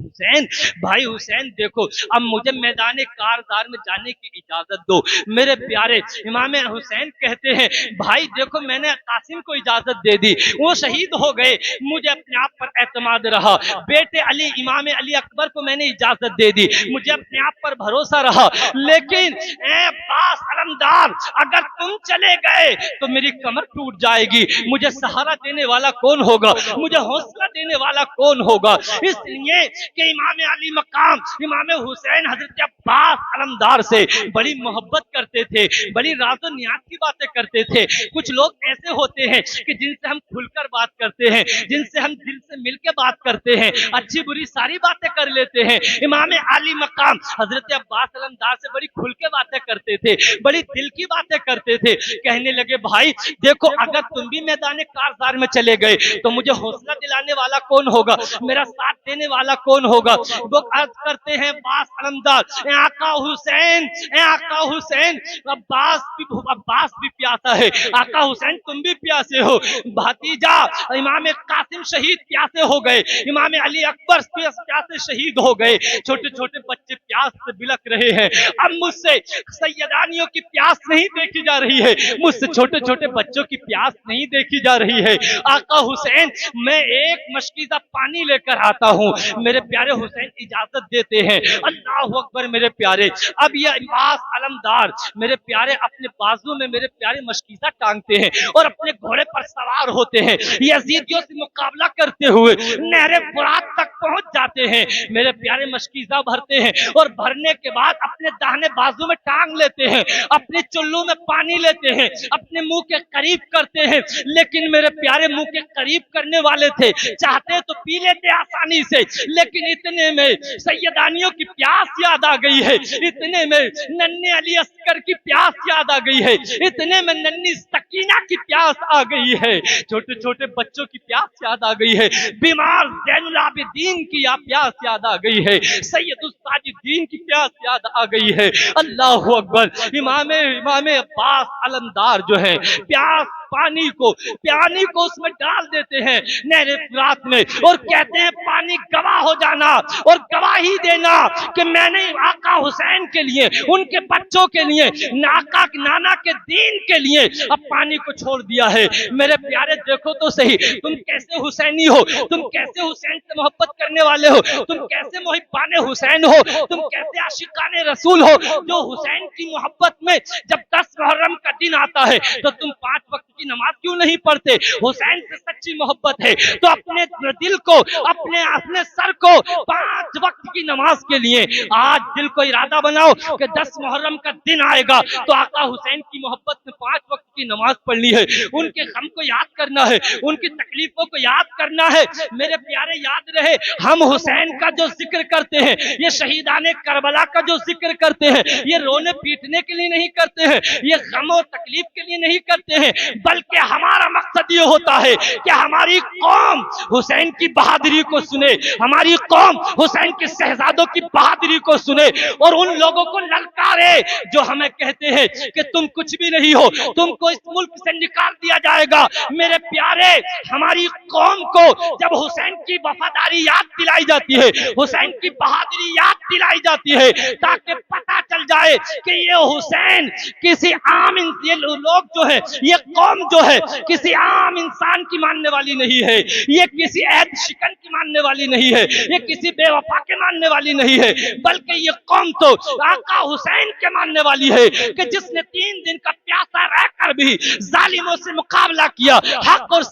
हुसैन देखो, अब मुझे मैदान कारदार में जाने की इजाजत दो। मेरे प्यारे इमाम हुसैन कहते हैं भाई देखो, मैंने कासिम को इजाजत दे दी, वो शहीद हो गए, मुझे अपने आप पर एतमाद रहा। बेटे अली इमाम अली अकबर को मैंने इजाजत दे दी, मुझे अपने आप पर भरोसा रहा। लेकिन ए अब्बास अलमदार, अगर तुम चले गए तो मेरी कमर टूट जाएगी, मुझे सहारा देने वाला कौन होगा, मुझे हौसला देने वाला कौन होगा। इसलिए कि इमाम अली मकाम इमाम हुसैन हजरत अब्बास अलमदार से बड़ी मोहब्बत करते थे, बड़ी राज़ो नियाज़ की बातें करते थे। कुछ लोग ऐसे होते हैं कि जिनसे हम खुलकर बात करते हैं, जिनसे हम दिल से मिलकर बात करते हैं, अच्छी बुरी सारी बातें कर लेते हैं। इमाम अली मकाम हजरत अब्बास अलमदार से बड़ी खुल के बातें करते थे, बड़ी दिल की बातें करते थे। कहने लगे भाई देखो, अगर तुम भी मैदान कारज़ार में चले गए तो मुझे हौसला दिलाने वाला कौन होगा, मेरा साथ देने वाला कौन होगा। वो अर्ज करते हैं अब्बास अलमदार, ए आका हुसैन, अब्बास भी प्यासा है, आका हुसैन तुम भी प्यासे हो, भतीजा इमाम कासिम शहीद प्यासे हो गए, इमाम अली अकबर प्यासे शहीद हो गए, छोटे छोटे बच्चे प्यास से बिलक रहे हैं। अब मुझसे सैयदानियों की प्यास नहीं देखी जा रही है, मुझसे छोटे छोटे बच्चों की प्यास नहीं देखी जा रही है। आका हुसैन, मैं एक मशकीज़ा पानी लेकर आता हूँ। मेरे प्यारे हुसैन इजाजत देते हैं। अल्लाहु अकबर मेरे प्यारे। अब ये अब्बास अलमदार मेरे प्यारे अपने बाजू में मेरे प्यारे मशकीज़ा टांगते हैं और अपने घोड़े पर सवार होते हैं, यजीदियों से मुकाबला करते हुए नहरे फुरात तक पहुंच जाते हैं। मेरे प्यारे मशकीज़ा भरते हैं और भरने के बाद अपने दाहिने बाजू में टांग लेते हैं, अपने चुल्लू में पानी लेते हैं, अपने मुंह के करीब करते हैं। लेकिन मेरे प्यारे मुंह के करीब करने वाले थे, चाहते तो पी लेते आसानी से, लेकिन इतने में सैयदानियों की प्यास याद आ गई है, इतने में नन्हे अली अस्कर की प्यास याद आ गई है, इतने में नन्ही सकीना की प्यास आ गई है, छोटे छोटे बच्चों की प्यास याद आ गई है, बीमार ज़ैनुल आबिदीन की प्यास याद आ गई है, सैयदुस साजिदीन की प्यास याद आ गई है। अल्लाहु अकबर। इमाम अब्बास अलमदार जो है प्यास पानी को उसमें डाल देते हैं नहरे फुरात में और कहते हैं पानी गवाह हो जाना और गवाही देना कि मैंने आका हुसैन के लिए, उनके बच्चों के लिए, नाका नाना के दीन के लिए अब पानी को छोड़ दिया है। मेरे प्यारे देखो तो सही, तुम कैसे हुसैनी हो, तुम कैसे हुसैन से मोहब्बत करने वाले हो, तुम कैसे मुहिब्बाने हुसैन हो, तुम कैसे आशिकाने रसूल हो, जो हुसैन की मोहब्बत में जब 10 मुहर्रम का दिन आता है तो तुम 5 वक्त की नमाज क्यों नहीं पढ़ते। हुसैन से सच्ची मोहब्बत है तो अपने दिल को, अपने सर को 5 वक्त की नमाज के लिए आज दिल को इरादा बनाओ कि 10 मुहर्रम का दिन आएगा तो आका हुसैन की मोहब्बत में 5 वक्त की नमाज पढ़नी है, उनके गम को याद करना है, उनकी तकलीफों को याद करना है। मेरे प्यारे याद रहे, हम हुसैन का जो जिक्र करते हैं, ये शहीदाने करबला का जो जिक्र करते हैं, ये रोने पीटने के लिए नहीं करते हैं, ये गम और तकलीफ के लिए नहीं करते हैं, बल्कि हमारा मकसद ये होता है कि हमारी कौम हुसैन की बहादुरी को सुने, हमारी कौम हुसैन के शहजादों की बहादुरी को सुने और उन लोगों को ललकारे जो हमें कहते हैं कि तुम कुछ भी नहीं हो, तुमको इस मुल्क से निकाल दिया जाएगा। मेरे प्यारे, हमारी कौम को जब हुसैन की वफादारी याद दिलाई जाती है, हुसैन की बहादुरी याद दिलाई जाती है, ताकि पता चल जाए कि ये हुसैन किसी आम, ये लोग जो है, ये कौम जो है किसी आम इंसान की मानने वाली नहीं है, ये किसी ऐद शिकन की मानने वाली नहीं है, ये किसी बेवफा के मानने वाली नहीं है, बल्कि ये कौम तो आका हुसैन के मानने वाली है कि जिसने 3 दिन का प्यासा रहकर भी जालिमों से मुकाबला किया, हक और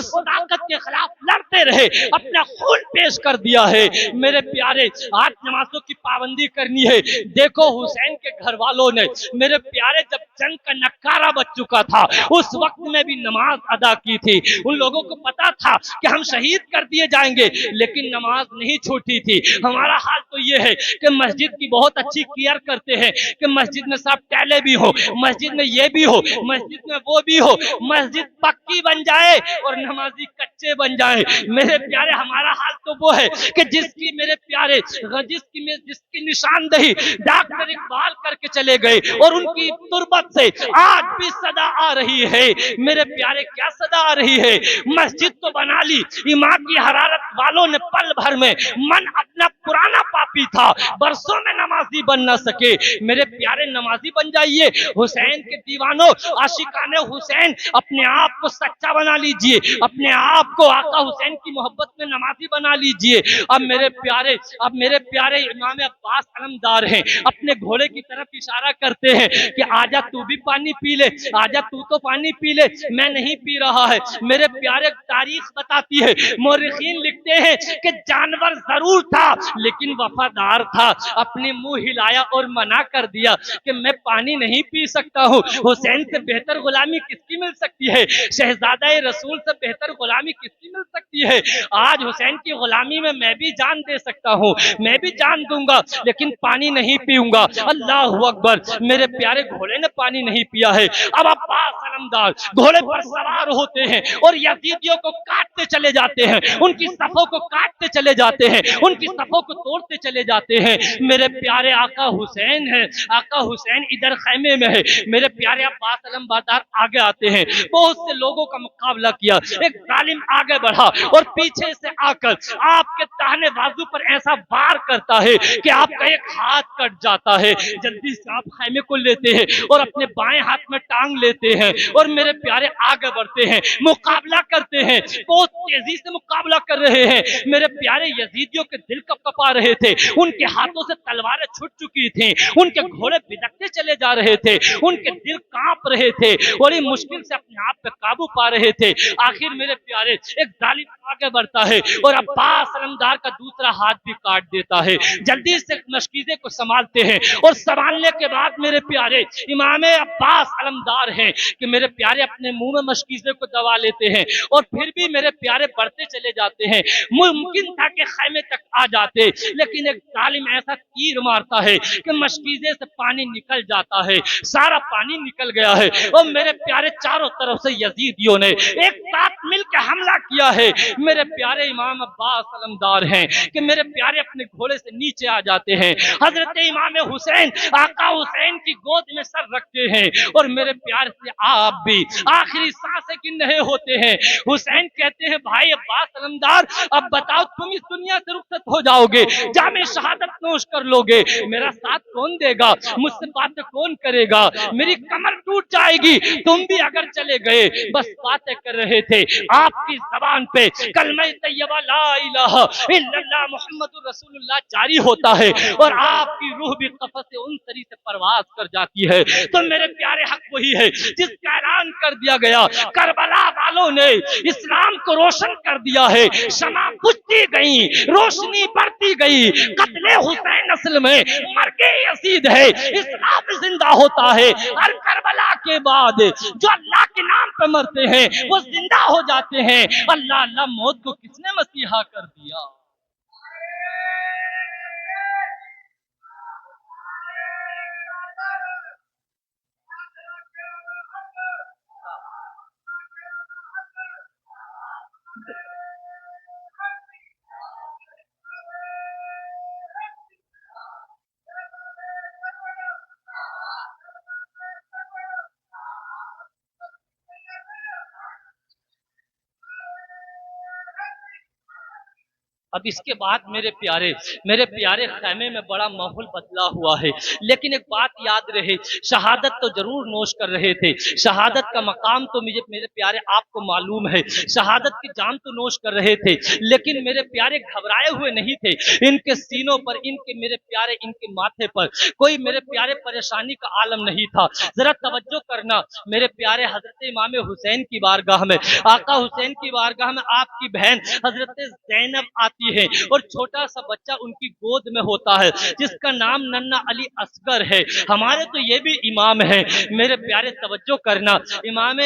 सदाकत के खिलाफ लड़ते रहे, अपना खून पेश कर दिया है। मेरे प्यारे, आज नमाजों की पाबंदी करनी है। देखो हुसैन के घर वालों ने मेरे प्यारे जब जंग का नकारा बज चुका था उस वक्त में भी नमाज अदा की थी। उन लोगों को पता था कि हम शहीद कर दिए जाएंगे, लेकिन नमाज नहीं छूटी थी। हमारा हाल तो ये है कि मस्जिद की बहुत अच्छी केयर करते हैं कि मस्जिद में सब टैले भी हो, मस्जिद में ये भी हो, मस्जिद में वो भी हो, मस्जिद पक्की बन जाए और नमाजी कच्चे बन जाए। मेरे प्यारे हमारा हाल तो वो है कि जिसकी मेरे प्यारे जिसकी निशानदही डॉक्टर इकबाल करके चले गए और उनकी तुरबत से आज भी सदा आ रही है। मेरे प्यारे क्या सदा आ रही है? मस्जिद तो बना ली, ईमान की हरारत वालों ने पल भर में, मन अपना पुराना पापी था, बरसों में नमाजी बन ना सके। मेरे प्यारे नमाजी बन जाइए। हुसैन के दीवानों, आशिकाने हुसैन, अपने आप को सच्चा बना लीजिए, अपने आप को आका हुसैन की मोहब्बत में नमाजी बना लीजिए। अब मेरे प्यारे इमाम अब्बास अलमदार हैं, अपने घोड़े की तरफ इशारा करते हैं कि आजा तू भी पानी पी ले, आजा तू तो पानी पी ले, मैं नहीं पी रहा है। मेरे प्यारे तारीख बताती है, मौरिखीन लिखते हैं कि जानवर जरूर था लेकिन वफादार था। अपने मुंह हिलाया और मना कर दिया कि मैं पानी नहीं पी सकता हूँ। हुसैन से बेहतर गुलामी किसकी मिल सकती है? शहजादा रसूल से बेहतर गुलामी किसकी मिल सकती है? आज हुसैन की गुलामी में मैं भी जान दे सकता हूँ, मैं भी जान दूंगा, लेकिन पानी नहीं पीऊंगा। अल्लाह अकबर। मेरे प्यारे घोड़े ने पानी नहीं पिया है। अब अब्बास अलमदार घोड़े पर सवार होते हैं और यजीदियों को काटते चले जाते हैं, उनकी सफों को काटते चले जाते हैं, उनकी सफों को तोड़ते चले जाते हैं। मेरे प्यारे आका हुसैन है, आका हुसैन इधर खैमे में है। मेरे प्यारे अब्बास अलमदार आगे आते हैं, बहुत से लोगों का मुकाबला किया, एक जालिम आगे बढ़ा और पीछे से आकर आपके दाहिने बाजू पर ऐसा वार करता है कि आपका एक हाथ कट जाता है। जल्दी से आप खैमे को लेते हैं और अपने बाएं हाथ में टांग लेते हैं और मेरे प्यारे आगे बढ़ते हैं, मुकाबला करते हैं, बहुत तेजी से मुकाबला कर रहे हैं। मेरे प्यारे यजीदियों के दिल कपा रहे थे, उनके हाथों से तलवारें छूट चुकी थी, उनके घोड़े बिदकते चले जा रहे थे, उनके दिल कांप रहे थे, बड़ी मुश्किल से अपने आप पे काबू पा रहे थे। आखिर मेरे प्यारे एक जालिम आगे बढ़ता है और अब्बास अलमदार का दूसरा हाथ भी काट देता है। जल्दी से मशकीजे को संभालते हैं और संभालने के बाद मेरे प्यारे इमाम अब्बास अलमदार हैं कि मेरे प्यारे अपने मुंह में मशकीजे को दबा लेते हैं और फिर भी मेरे प्यारे बढ़ते चले जाते हैं। मुमकिन था कि खैमे तक आ जाते, लेकिन एक जालिम ऐसा तीर मारता है कि मशकीजे से पानी निकल जाता है, सारा पानी निकल गया है और मेरे प्यारे चारों तरफ से यजीदियों ने एक साथ मिलकर हमला किया है। मेरे प्यारे इमाम अब्बास अलमदार हैं कि मेरे प्यारे अपने घोड़े से नीचे आ जाते हैं, हजरत इमाम हुसैन आका हुसैन की गोद में सर रखते हैं और मेरे प्यार से आप भी आखिरी सांसें गिन रहे होते हैं। हुसैन कहते हैं भाई अब्बास अलमदार, अब बताओ तुम इस दुनिया से रुखसत हो जाओगे, जामे शहादत नोश कर लोगे, मेरा साथ कौन देगा, मुझसे बातें कौन करेगा, मेरी कमर टूट जाएगी, तुम भी अगर चले गए। बस बातें कर रहे थे, आपकी जबान पे कलमा तैयबा ला इलाहा इल्लल्लाह मुहम्मदुर रसूलुल्लाह जारी होता है और आपकी रूह भी कफस से उन तरी से परवाज कर जाती है। तो मेरे प्यारे हक वही है जिसका ऐलान कर दिया गया, करबला वालों ने इस्लाम को रोशन कर दिया है, शमा बुझती गई, रोशनी बढ़ती गई, कत्ले हुसैन असल में मरके यजीद है, इस्लाम जिंदा होता है। हर करबला के बाद जो अल्लाह के नाम पे मरते हैं वो जिंदा हो जाते हैं। अल्लाह अल्लाह मौत को किसने मसीहा कर दिया? अब इसके बाद मेरे प्यारे खैमे में बड़ा माहौल बदला हुआ है। लेकिन एक बात याद रहे, शहादत तो जरूर नोश कर रहे थे, शहादत का मकाम तो मुझे मेरे प्यारे आपको मालूम है, शहादत की जान तो नोश कर रहे थे, लेकिन मेरे प्यारे घबराए हुए नहीं थे। इनके सीनों पर, इनके माथे पर कोई मेरे प्यारे परेशानी का आलम नहीं था। जरा तवज्जो करना, मेरे प्यारे हजरत इमाम हुसैन की बारगाह में, आका हुसैन की बारगाह में आपकी बहन हजरत जैनब आती आती है और छोटा सा बच्चा उनकी गोद में होता है जिसका नाम नन्ना अली असगर है। हमारे तो ये भी इमाम है मेरे प्यारे, तवज्जो करना, इमाम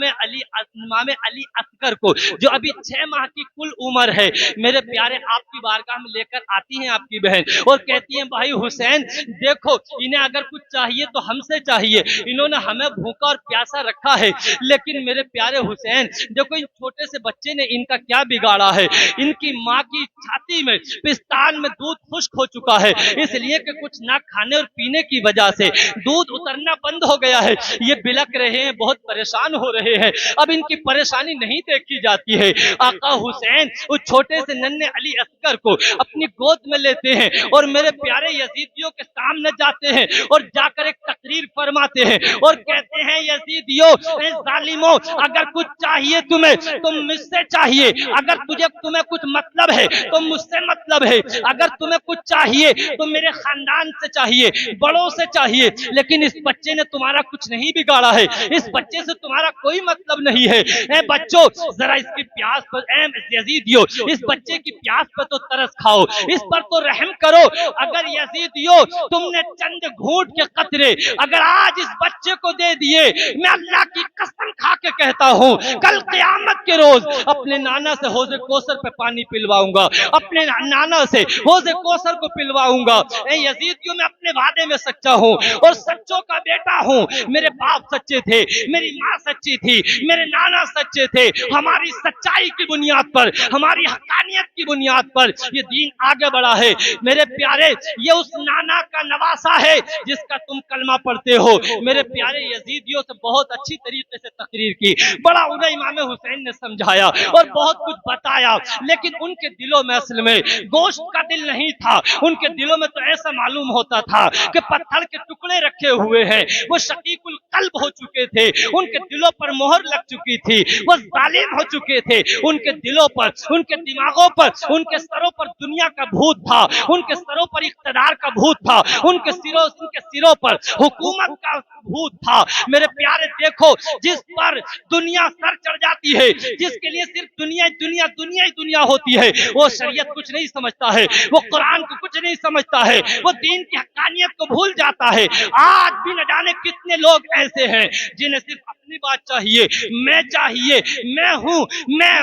अली असगर को जो अभी 6 माह की कुल उम्र है मेरे प्यारे, आपकी बारगाह में लेकर आती हैं आपकी बहन और कहती हैं भाई हुसैन देखो इन्हें अगर कुछ चाहिए तो हमसे चाहिए, इन्होंने हमें भूखा और प्यासा रखा है। लेकिन मेरे प्यारे हुसैन देखो इन छोटे से बच्चे ने इनका क्या बिगाड़ा है, इनकी माँ की छाती में पिस्तान में दूध खुश्क हो चुका है इसलिए कि कुछ ना खाने और पीने की वजह से दूध उतरना बंद हो गया है। ये बिलक रहे हैं, बहुत परेशान हो रहे हैं, अब इनकी परेशानी नहीं देखी जाती है। आका हुसैन उस छोटे से नन्हे अली असगर को अपनी गोद में लेते हैं और मेरे प्यारे यजीदियों के सामने जाते हैं और जाकर एक तकरीर फरमाते हैं और कहते हैं यजीदियों जालिमों अगर कुछ चाहिए तुम्हें तो मुझसे चाहिए, अगर तुम्हें कुछ मतलब है तो मुझसे मतलब है, अगर तुम्हें कुछ चाहिए तो मेरे खानदान से चाहिए, बड़ों से चाहिए, लेकिन इस बच्चे ने तुम्हारा कुछ नहीं बिगाड़ा है, इस बच्चे से तुम्हारा कोई मतलब नहीं है। ए बच्चों जरा इसकी प्यास पर, ए यजीदियों इस बच्चे की प्यास पर तो तरस खाओ, इस पर तो रहम करो। अगर यजीदियों तुमने चंद घूंट के कतरे अगर आज इस बच्चे को दे दिए, मैं अल्लाह की कसम खा के कहता हूँ कल क़यामत के रोज अपने नाना से हौज़े कौसर पे पानी पिलवाऊंगा, अपने नाना से हौज़े कौसर को पिलवाऊंगा। ए यजीदियों मैं अपने वादे में सच्चा हूँ और सच्चों का बेटा हूँ। मेरे बाप सच्चे थे, मेरी माँ सच्ची थी, मेरे नाना सच्चे थे। हमारी सच्चाई की बुनियाद पर, हमारी हकानियत की बुनियाद पर ये दीन आगे बढ़ा है। मेरे प्यारे ये उस नाना का नवासा है जिसका तुम कलमा पढ़ते हो। मेरे प्यारे यजीदियों से बहुत अच्छी तरीके से तकरीर की, बड़ा उन्हें इमाम हुसैन ने समझाया और बहुत कुछ बताया, लेकिन उनके दिलों में असल में गोश्त का दिल नहीं था। उनके दिलों में तो ऐसा मालूम होता था कि पत्थर के टुकड़े रखे हुए हैं, वो शकीकुल कल्ब हो चुके थे, उनके दिलों पर मोहर लग चुकी थी, वो जालिम हो चुके थे, उनके दिलों पर, उनके दिमागों पर, उनके सरों पर दुनिया का भूत था, उनके सरों पर इख्तिदार का भूत था, उनके सिरों पर हुकूमत का भूत था। मेरे प्यारे देखो जिस पर दुनिया सर चढ़ जाती है, जिसके लिए सिर्फ दुनिया दुनिया दुनिया ही दुनिया होती है, वो शरीयत कुछ नहीं समझता है, वो कुरान को कुछ नहीं समझता है, वो दीन की हकानियत को भूल जाता है। आज भी न जाने कितने लोग ऐसे हैं जिन्हें सिर्फ अपनी बात चाहिए, मैं चाहिए, मैं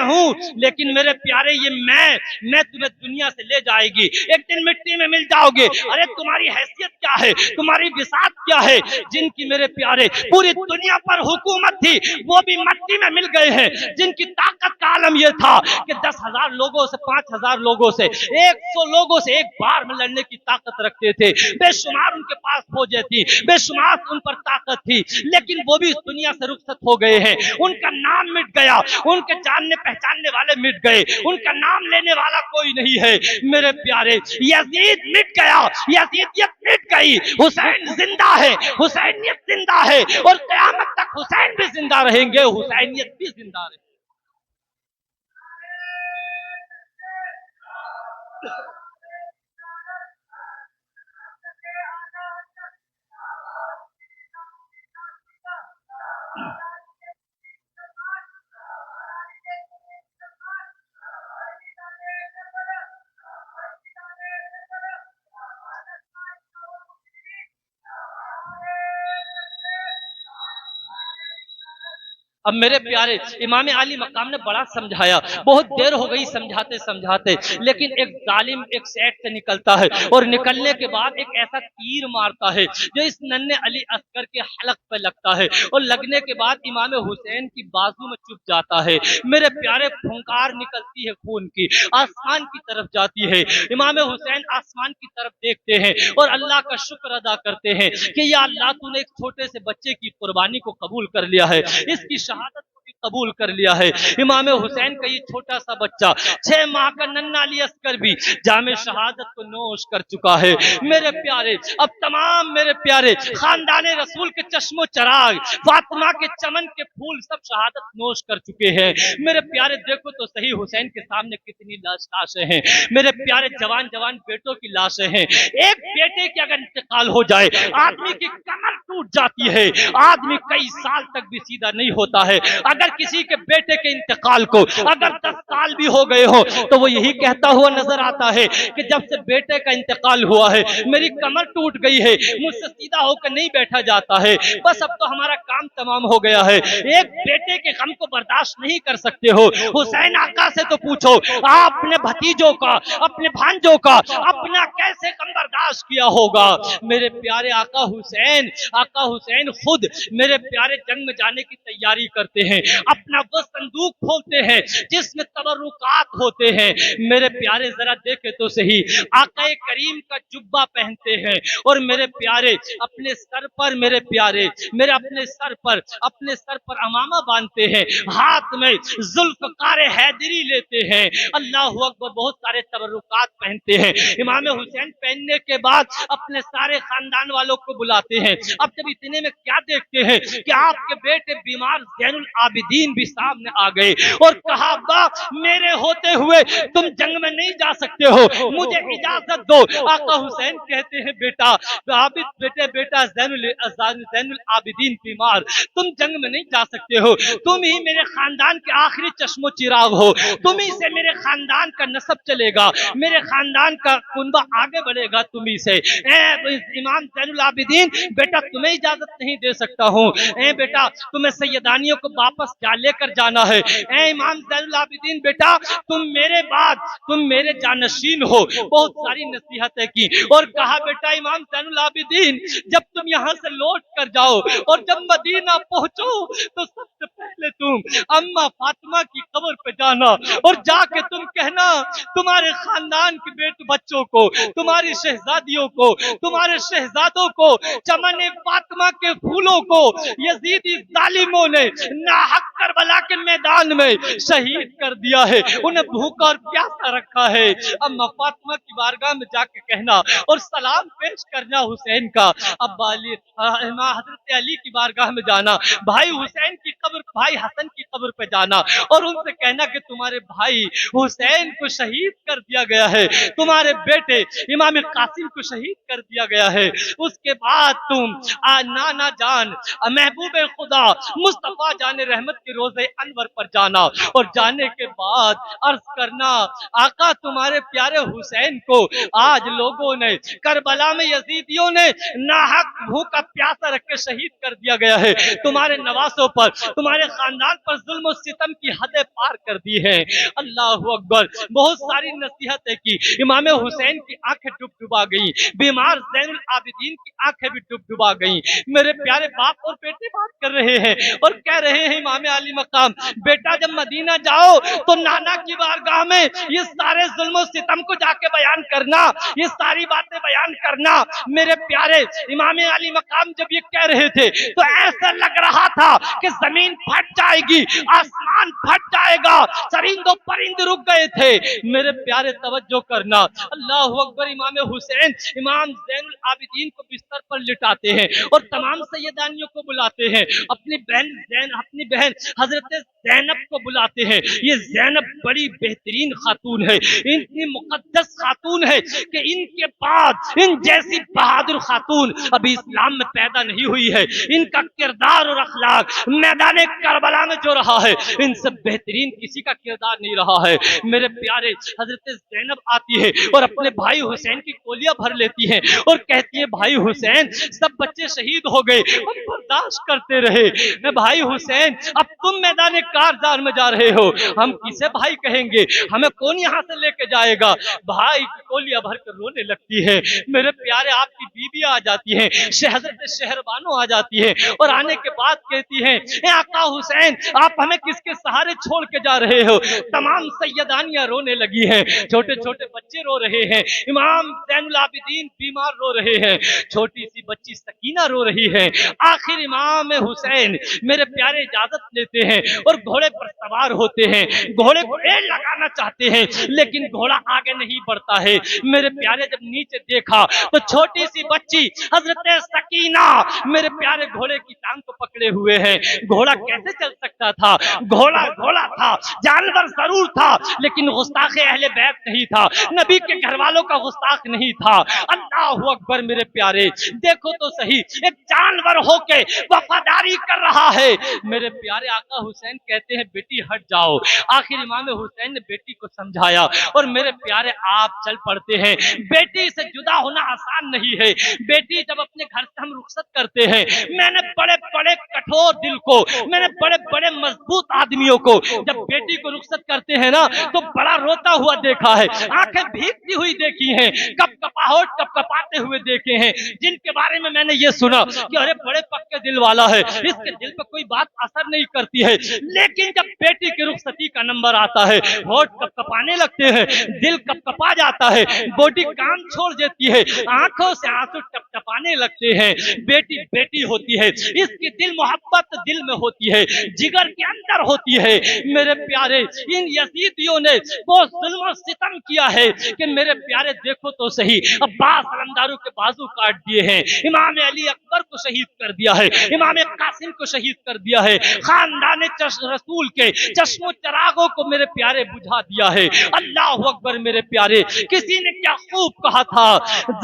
हूं, लेकिन मेरे प्यारे ये मैं तुम्हें दुनिया से ले जाएगी, एक दिन मिट्टी में मिल जाओगे। अरे तुम्हारी हैसियत क्या है, तुम्हारी विसात क्या है? जिनकी मेरे प्यारे पूरी दुनिया पर हुकूमत थी वो भी मिट्टी में मिल गए हैं, जिनकी ताकत का आलम यह था कि 10,000 लोगों से, 5,000 लोगों से, 100 लोगों से एक बार में लड़ने की ताकत रखते थे। बेशुमार उनके पास फौजें थी, बेशुमार उन पर ताकत थी, लेकिन वो भी इस दुनिया से रुखसत हो गए हैं। उनका नाम मिट गया, उनके जानने पहचानने वाले मिट गए, उनका नाम लेने वाला कोई नहीं है। मेरे प्यारे यजीद मिट गया, यजीदियत मिट गई, हुसैन जिंदा है, हुसैनियत जिंदा है और क़यामत तक हुसैन भी जिंदा रहेंगे, हुसैनियत भी जिंदा रहेगी। अब मेरे प्यारे इमाम अली मकाम ने बड़ा समझाया, बहुत देर हो गई समझाते समझाते, लेकिन एक जालिम एक सेट से निकलता है और निकलने के बाद एक ऐसा तीर मारता है जो इस नन्हे अली असगर के हलक पे लगता है और लगने के बाद इमाम हुसैन की बाजू में चुभ जाता है। मेरे प्यारे फुंकार निकलती है खून की, आसमान की तरफ जाती है। इमाम हुसैन आसमान की तरफ देखते हैं और अल्लाह का शुक्र अदा करते हैं कि या अल्लाह तूने एक छोटे से बच्चे की कुर्बानी को कबूल कर लिया है, इसकी शहादत को भी कबूल कर लिया है। इमाम हुसैन का ये छोटा सा बच्चा 6 माह का नन्हा अली असगर भी जामे शहादत को नोश कर चुका है। मेरे प्यारे अब तमाम मेरे प्यारे खानदाने रसूल के चश्मो चराग, फातिमा के चमन के फूल सब शहादत नोश कर चुके हैं। मेरे प्यारे देखो तो सही हुसैन के सामने कितनी लाशें हैं। मेरे प्यारे जवान जवान बेटों की लाशें हैं। एक बेटे की अगर इंतकाल हो जाए आदमी की कमर टूट जाती है, आदमी कई साल तक भी सीधा नहीं होता है। अगर किसी के बेटे के इंतकाल को अगर 10 इंतकाल भी हो गए हो, तो वो यही कहता हुआ नजर आता है कि जब से बेटे का इंतकाल हुआ है मेरी कमर टूट गई है, मुझसे सीधा होकर नहीं बैठा जाता है, बस अब तो हमारा काम तमाम हो गया है। एक बेटे के गम को बर्दाश्त नहीं कर सकते हो। हुसैन आका से तो पूछो, आप अपने भतीजों का, अपने भांजों का अपना कैसे गम बर्दाश्त किया होगा। मेरे प्यारे आका हुसैन खुद मेरे प्यारे जंग में जाने की तैयारी करते हैं, अपना वो संदूक खोलते हैं जिसमें तबरुकात होते हैं। मेरे प्यारे जरा देखे तो सही, आका करीम का जुब्बा पहनते हैं और मेरे प्यारे अपने सर पर, मेरे अपने सर पर अमामा बांधते हैं, हाथ में जुल्फकार हैदरी लेते हैं। अल्लाह अकबर, बहुत सारे तबरुकात पहनते हैं। इमाम हुसैन पहनने के बाद अपने सारे खानदान वालों को बुलाते हैं। अब जब इतने में क्या देखते हैं कि आपके बेटे बीमार ज़ैनुल आबिदीन भी सामने आ गए और कहा, अब्बा मेरे होते हुए तुम जंग में नहीं जा सकते हो, मुझे इजाजत दो। आका हुसैन कहते हैं, बेटा ज़ैनुल आबिदीन बीमार, तुम जंग में नहीं जा सकते हो, तुम ही मेरे खानदान के आखिरी चश्मो चिराग हो, तुम ही से मेरे खानदान का नसब चलेगा, मेरे खानदान का कुनबा आगे बढ़ेगा तुम ही से। इमाम ज़ैनुल आबिदीन, बेटा तुम्हें इजाजत नहीं दे सकता हूँ, बेटा तुम्हें सैयदानियों को वापस जा लेकर जाना है। इमाम ज़ैनुल आबिदीन, बेटा तुम मेरे जानशीन हो। बहुत सारी नसीहतें की और कहा, बेटा इमाम ज़ैनुल आबिदीन, जब तुम यहाँ से लौट कर जाओ और जब मदीना पहुंचो तो सबसे पहले तुम अम्मा फातिमा की कब्र पे जाना और जाके तुम कहना तुम्हारे खानदान के बेटे बच्चों को, तुम्हारी शहजादियों को, तुम्हारे शहजादों को, चमन फातिमा के फूलों को यजीदी जालिमों ने नाहक करबला के मैदान में शहीद कर दिया है, उन्हें भूखा और प्यासा रखा है। अम्मा फातिमा की बारगाह में जाके कहना और सलाम पेश करना हुसैन का। अब हजरत अली की बारगाह में जाना, भाई हुसैन की कब्र, भाई हसन की कब्र पे जाना और उनसे कहना कि तुम्हारे भाई हुसैन को शहीद कर दिया गया है, तुम्हारे बेटे इमाम कासिम को शहीद कर दिया गया है। उसके बाद तुम नाना जान महबूब खुदा मुस्तफा जाने रहमत के रोजे अनवर पर जाना और जाने के बाद अर्ज करना, आका तुम्हारे प्यारे हुसैन को आज लोगों ने करबला में यजीदियों ने नाहक भूखा प्यासा रख के शहीद कर दिया गया है, तुम्हारे नवासों पर, तुम्हारे खानदान पर जुल्म और सितम की हदें पार कर दी है। अल्लाह अकबर, बहुत सारी नसीहतें की। इमाम हुसैन की आंखें डुबडुबा गई, बीमार ज़ैनुल आबिदीन की आंखें भी डुबडुबा गई। मेरे प्यारे बाप और बेटे बात कर रहे हैं और कह रहे हैं, इमाम अली मकाम, बेटा जब मदीना जाओ तो नाना की बारगाह में ये सारे जुल्म और सितम को जाके बयान करना, ये सारी बातें बयान करना। मेरे प्यारे इमाम अली मकाम जब ये कह रहे थे तो ऐसा लग रहा था कि जमीन फट जाएगी, आसमान फट जाएगा, चरिंदो परिंद रुक गए थे। मेरे प्यारे तवज्जो करना, अल्लाह अकबर, इमाम हुसैन इमाम ज़ैनुल आबिदीन को बिस्तर पर लिटाते हैं और तमाम सैयदानियों को बुलाते हैं, अपनी बहन हजरत ज़ैनब को बुलाते हैं। ये ज़ैनब बड़ी बेहतरीन खातून है, इतनी मुकद्दस खातून है कि इनके बाद इन जैसी बहादुर खातून अभी इस्लाम में पैदा नहीं हुई है। इनका किरदार और अखलाक मैदान करबला में जो रहा है, इनसे बेहतरीन किसी का किरदार नहीं रहा है। मेरे प्यारे हजरत ज़ैनब आती है और अपने भाई हुसैन की कोलियां भर लेती है और कहती है, भाई हुसैन सब बच्चे शहीद हो गए, हम बर्दाश्त करते रहे, मैं भाई हुसैन अब तुम मैदान कारजार में जा रहे हो, हम किसे भाई कहेंगे, हमें कौन यहाँ से लेके जाएगा। भाई की कोलियां भरकर रोने लगती है। मेरे प्यारे आपकी बीबी आ जाती है, हजरत शहरबानो आ जाती है और आने के बाद कहती है, आका हुसैन आप हमें किसके सहारे छोड़ के जा रहे हो। तमाम सैयदानियां रोने लगी हैं, छोटे छोटे बच्चे रो रहे हैं, इमाम ज़ैनुल आबिदीन बीमार रो रहे हैं, छोटी सी बच्ची सकीना रो रही है। आखिर इमाम हुसैन मेरे प्यारे इजाजत लेते हैं और घोड़े पर सवार होते हैं, घोड़े को पेड़ लगाना चाहते हैं लेकिन घोड़ा आगे नहीं बढ़ता है। मेरे प्यारे जब नीचे देखा तो छोटी सी बच्ची हजरत सकीना मेरे प्यारे घोड़े की टांग को पकड़े हुए हैं। घोड़ा कैसे चल सकता था, घोड़ा घोड़ा था, जानवर जरूर था, लेकिन गुस्ताख अहले बैत नहीं था, नबी के घर वालों का गुस्ताख नहीं था। अल्लाह अकबर मेरे प्यारे, देखो तो सही, एक जानवर होके वफादारी कर रहा है। मेरे प्यारे आका हुसैन कहते हैं बेटी हट जाओ। आखिर इमाम हुसैन ने बेटी को समझाया और मेरे प्यारे आप चल पड़ते हैं। बेटी से जुदा होना आसान नहीं है। बेटी जब अपने घर से हम रुखसत करते हैं, मैंने बड़े बड़े कठोर दिल को, मैंने बड़े बड़े मजबूत आदमियों को जब बेटी को रुखसत करते हैं ना तो बड़ा रोता हुआ देखा है, आंखें भीगती हुई देखी हैं, कपकपाहट कपकपाते हुए देखे हैं, जिनके बारे में मैंने ये सुना कि अरे बड़े पक्के दिल वाला है, इसके दिल पर कोई बात असर नहीं करती है। लेकिन जब बेटी की रुखसती का नंबर आता है, होठ कपकपाने लगते हैं, दिल कपकपा जाता है, बॉडी काम छोड़ देती है, आंखों से आंसू टपटपाने लगते हैं। बेटी बेटी होती है, इसकी दिल मोहब्बत दिल में होती है, जिगर के अंदर होती है। मेरे प्यारे इन यजीदियों ने वो जुल्म सितम किया है कि मेरे प्यारे देखो तो सही, अब्बास अलमदारू के बाजू काट दिए हैं, इमाम अली अकबर को शहीद कर दिया है, इमाम कासिम को शहीद कर दिया है, खानदान रसूल के चश्मो चरागों को मेरे प्यारे बुझा दिया है। अल्लाह अकबर मेरे प्यारे, किसी ने क्या खूब कहा था,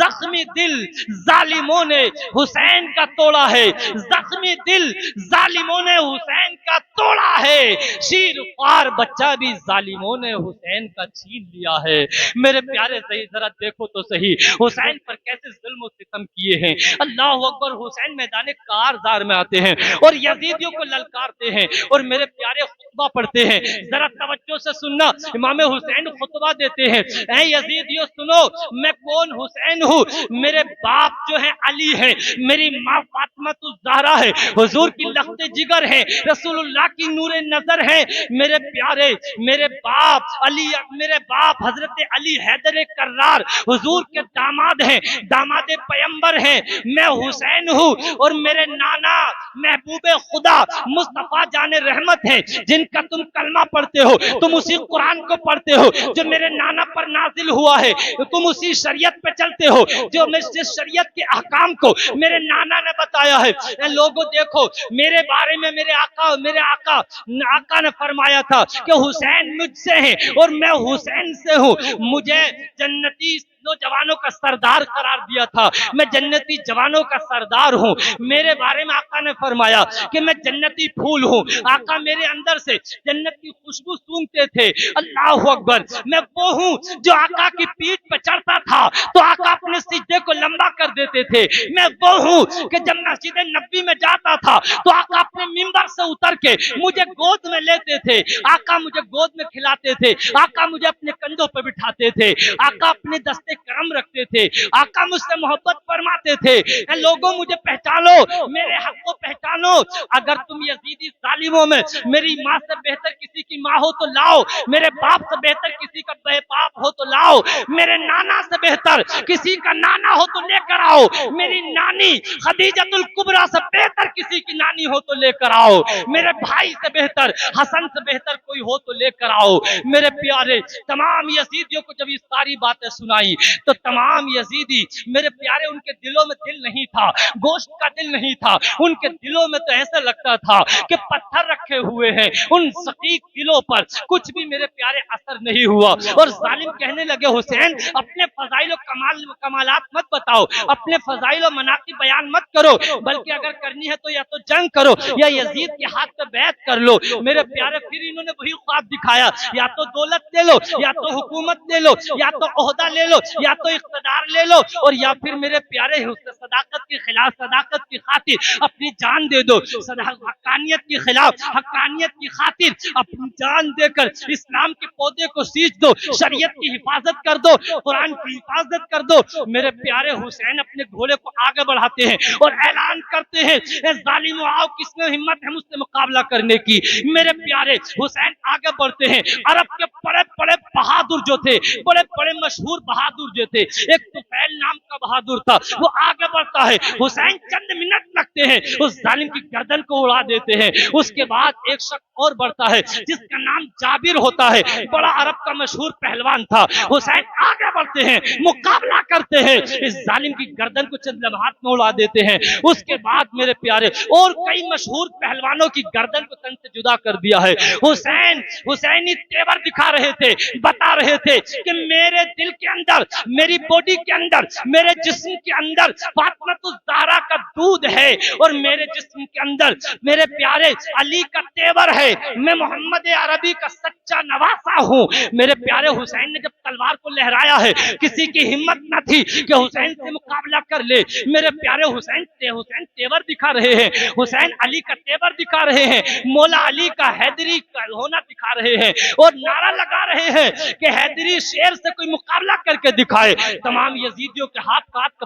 जख्मी दिल जालिमों ने हुसैन का तोड़ा है, जख्मी दिल जालिमों ने हुसैन का तोड़ा है, शीर ख्वार बच्चा भी जालिमों ने हुसैन का छीन लिया है। मेरे प्यारे सही जरा देखो तो सही, हुसैन पर कैसे जुल्म सितम किए हैं। अल्लाह अकबर, हुसैन मैदान कारजार में आते हैं और यजीदियों को ललकारते हैं और मेरे प्यारे खुतबा पढ़ते हैं। जरा तवज्जो से सुनना, इमाम हुसैन खुतबा देते हैं, ऐ यजीदियों सुनो, मैं कौन हुसैन हूँ, मेरे बाप जो है अली है, मेरी माँ फातिमा ज़हरा है, हुजूर की लख्ते जिगर है, रसूलुल्लाह की नूरे नजर है। मेरे प्यारे, मेरे बाप अली, मेरे बाप हजरत अली हैदर कर्रार हुजूर के दामाद हैं, दामाद पैगंबर हैं। मैं हुसैन हूँ और मेरे नाना महबूबे खुदा मुस्तफा जाने रहमत हैं, जिनका तुम कलमा पढ़ते हो, तुम उसी कुरान को पढ़ते हो जो मेरे नाना पर नाजिल हुआ है, तुम उसी शरीयत पे चलते हो जो जिस शरीयत के अहकाम को मेरे नाना ने बताया है। लोगों देखो, मेरे बारे में मेरे आका ने फरमाया था कि हुसैन मुझसे है और मैं हुसैन से हूँ, मुझे जन्नती जवानों का सरदार करार दिया था, मैं जन्नती जवानों का सरदार हूँ। मेरे बारे में आका ने फरमाया कि मैं जन्नती फूल हूँ, आका मेरे अंदर से जन्नत की खुशबू सूंघते थे। अल्लाह अकबर, मैं वो हूँ जो आका की पीठ पर चढ़ता था तो आका अपने सीधे को लंबा कर देते थे। मैं वो हूँ कि जब मस्जिद नबी में जाता था तो आका अपने मिंबर से उतर के मुझे गोद में लेते थे, आका मुझे गोद में खिलाते थे, आका मुझे अपने कंधों पर बिठाते थे, आका अपने दस्ते करम रखते थे, आका मुझसे मोहब्बत फरमाते थे। लोगों मुझे पहचानो, मेरे हक को पहचानो, अगर तुम यजीदी जालिमों में मेरी माँ से बेहतर किसी की माँ हो तो लाओ, मेरे बाप से बेहतर किसी का बाप हो तो लाओ, मेरे नाना से बेहतर किसी का नाना हो तो लेकर आओ, मेरी नानी खदीजतुल कुबरा से बेहतर किसी की नानी हो तो लेकर आओ, मेरे भाई से बेहतर, हसन से बेहतर कोई हो तो लेकर आओ। मेरे प्यारे, तमाम यजीदियों को जब ये सारी बातें सुनाई तो तमाम यजीदी मेरे प्यारे, उनके दिलों में दिल नहीं था, गोश्त का दिल नहीं था, उनके दिलों में तो ऐसा लगता था कि पत्थर रखे हुए हैं, उन सकीक दिलों पर कुछ भी मेरे प्यारे असर नहीं हुआ। और जालिम कहने लगे, हुसैन अपने फजाइल कमालात मत बताओ, अपने फजाइल और मनाक़िब बयान मत करो, बल्कि अगर करनी है तो या तो जंग करो या यजीद के हाथ पे बैत कर लो। मेरे प्यारे, फिर इन्होंने वही ख्वाब दिखाया, या तो दौलत ले लो, या तो हुकूमत ले लो, या तो ओहदा ले लो, या तो इख्तिदार ले लो, और या फिर मेरे प्यारे सदाकत के खिलाफ, सदाकत की खातिर अपनी जान दे दो, हक्कानियत के खिलाफ, हक्कानियत की खातिर अपनी जान देकर इस्लाम के पौधे को सींच दो, शरीयत की हिफाजत कर दो, कुरान की हिफाजत कर दो। मेरे प्यारे, हुसैन अपने घोड़े को आगे बढ़ाते हैं और ऐलान करते हैं, जालिमों आओ, किसमें हिम्मत है मुझसे मुकाबला करने की। मेरे प्यारे, हुसैन आगे बढ़ते हैं। अरब के बड़े बड़े बहादुर जो थे, बड़े बड़े मशहूर बहादुर जो थे, एक तुफैल नाम का बहादुर था, वो आगे बढ़ता है, हुसैन चंद मिनट लगते हैं, उस जालिम की गर्दन को उड़ा देते हैं। उसके बाद एक शख्स और बढ़ता है जिसका नाम जाबिर होता है, बड़ा अरब का मशहूर पहलवान था। हुसैन आगे बढ़ते हैं, मुकाबला करते हैं, इस जालिम की गर्दन को चंद लम्हात में उड़ा देते हैं। उसके बाद मेरे प्यारे और कई मशहूर पहलवानों की गर्दन को तन से जुदा कर दिया है। हुसैन हुसैनी तेवर दिखा रहे थे, बता रहे थे कि मेरे दिल के अंदर, मेरी बॉडी के अंदर, मेरे जिस्म के अंदर फातिमा ज़हरा का दूध है और मेरे जिस्म के अंदर मेरे प्यारे अली का तेवर है। मैं मोहम्मद अरबी का सच्चा नवासा हूँ। मेरे प्यारे हुसैन ने जब तलवार को लहराया है, किसी की हिम्मत न थी कि हुसैन से मुकाबला कर ले। मेरे प्यारे हुसैन तेवर दिखा रहे हैं, हुसैन अली का तेवर दिखा रहे हैं, मौला अली का हैदरी का होना दिखा रहे हैं और नारा लगा रहे हैं कि हैदरी शेर से कोई मुकाबला करके दिखाए। तमाम यजीदियों के हाथ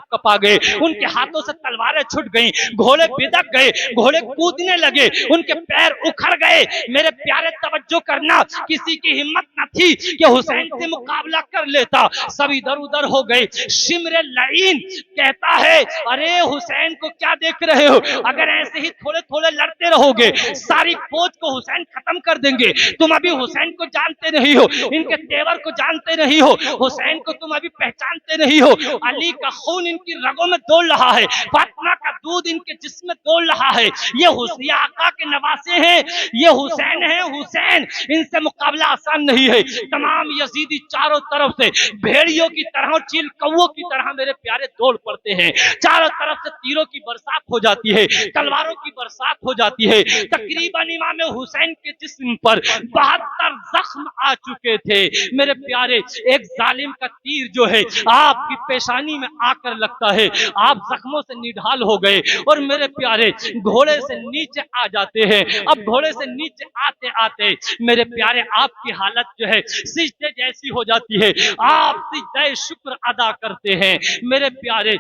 कपा गए, उनके हाथों से तलवारें छूट गईं, घोड़े बिदक गए, घोड़े कूदने लगे, उनके पैर उखड़ गए। मेरे प्यारे तवज्जो करना, किसी की हिम्मत न थी कि हुसैन से मुकाबला कर लेता, सब इधर उधर हो गए। शिमरे लईन कहता है, अरे हुसैन को क्या देख रहे हो, अगर ऐसे ही थोड़े थोड़े लड़ते रहोगे सारी फौज को हुसैन खत्म कर देंगे। तुम अभी हुसैन को जानते नहीं हो, इनके तेवर को जानते नहीं हो, हुसैन को तुम अभी पहचानते नहीं हो। अली का खून इनकी रगों में दौड़ रहा है, फातिमा का दूध इनके जिस्म में दौड़ रहा है। ये हुसैन आका के नवासे हैं, ये हुसैन है, हुसैन। इनसे मुकाबला आसान नहीं है। तमाम यजीदी चारों तरफ से भेड़ियों की तरह, चील कौओं की तरह मेरे प्यारे दौड़ पड़ते हैं। चारों तरफ से तीरों की बरसात हो जाती है, तलवारों की बरसात हो जाती है। तकरीबन इमाम हुसैन के जिस्म पर 72 जख्म आ चुके थे। मेरे प्यारे, एक जालिम का तीर जो है आपकी पेशानी में आकर लगता है, आप जख्मों से निढाल हो गए और मेरे प्यारे घोड़े से नीचे आ जाते हैं। अब घोड़े से नीचे आते आते मेरे प्यारे आपकी हालत जो है सिजदे जैसी हो जाती है, आप सिजदे शुक्र अदा करते हैं। मेरे प्यारे,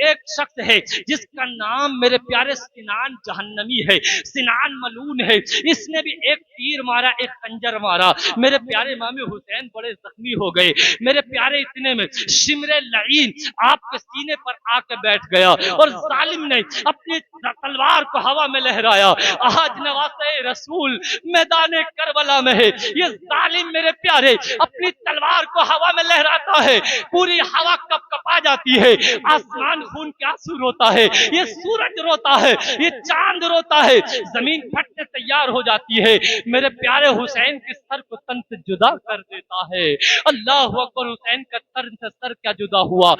एक शख्स है जिसका नाम मेरे प्यारे सिनान जहन्नमी है, सिनान मलून है। इसने भी एक तीर मारा, एक खंजर मारा। मेरे प्यारे इमाम हुसैन बड़े जख्मी हो गए। मेरे प्यारे, इतने में शिमरे लईन आपके सीने पर आकर बैठ गया और जालिम ने अपनी तलवार को हवा में लहराया। आज नवासे रसूल मैदान करबला में है, ये जालिम मेरे प्यारे अपनी तलवार को हवा में लहराता है, पूरी हवा कपकपा जाती है, आसमान खून के आंसू रोता है, ये सूरज रोता है, ये चांद रोता है, जमीन फटने तैयार हो जाती है। मेरे प्यारे हुसैन के सर को तन से जुदा कर देता है। अल्लाह अकबर, हुसैन का सर से सर क्या जुदा हुआ,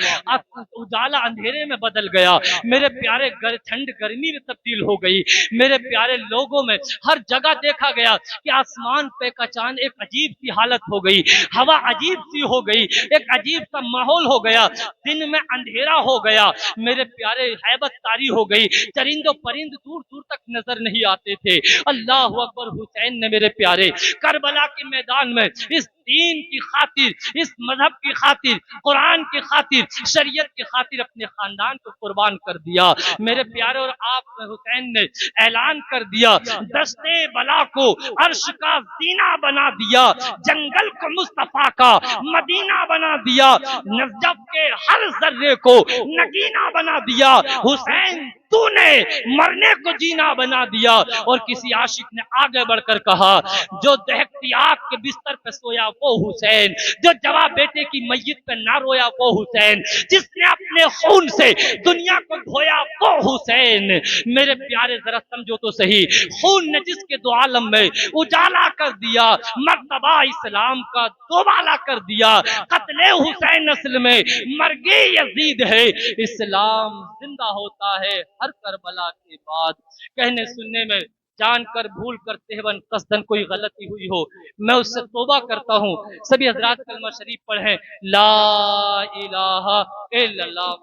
उजाला अंधेरे में बदल गया। मेरे प्यारे, ठंड गर्मी में तब्दील हो गई। मेरे प्यारे, लोगों में हर जगह देखा गया कि आसमान पे का चांद, एक अजीब सी हालत हो गई, हवा अजीब सी हो गई, एक अजीब सा माहौल हो गया, दिन में अंधेरा हो गया। मेरे प्यारे, हैबत तारी हो गई, चरिंदो परिंद दूर दूर तक नजर नहीं आते थे। अल्लाह अकबर, हुसैन ने मेरे प्यारे करबला के मैदान में इस दीन की खातिर, इस मजहब की खातिर, कुरान की खातिर, शरीयत की खातिर अपने खानदान को कुर्बान कर दिया। मेरे प्यारे, और आप हुसैन ने ऐलान कर दिया, दस्ते बला को अर्श का जीना बना दिया, जंगल को मुस्तफा का मदीना बना दिया, नजफ के हर जर्रे को नगीना बना दिया। हुसैन, तूने मरने को जीना बना दिया। और किसी आशिक ने आगे बढ़कर कहा, जो दहकती आग के बिस्तर पे सोया वो हुसैन, जो जवाब बेटे की मैयत पे ना रोया वो हुसैन, जिसने अपने खून से दुनिया को धोया वो हुसैन। मेरे प्यारे, जरा समझो तो सही, खून ने जिसके दो आलम में उजाला कर दिया, मर्तबा इस्लाम का दोबाला कर दिया। कत्ले हुसैन नस्ल में मरगे यजीद है, इस्लाम जिंदा होता है हर करबला के बाद। कहने सुनने में जानकर भूल कर तेहवन कसदन कोई गलती हुई हो, मैं उससे तौबा करता हूँ। सभी हजरात कलमा शरीफ पढ़ें, ला इलाहा इल्लल्लाह।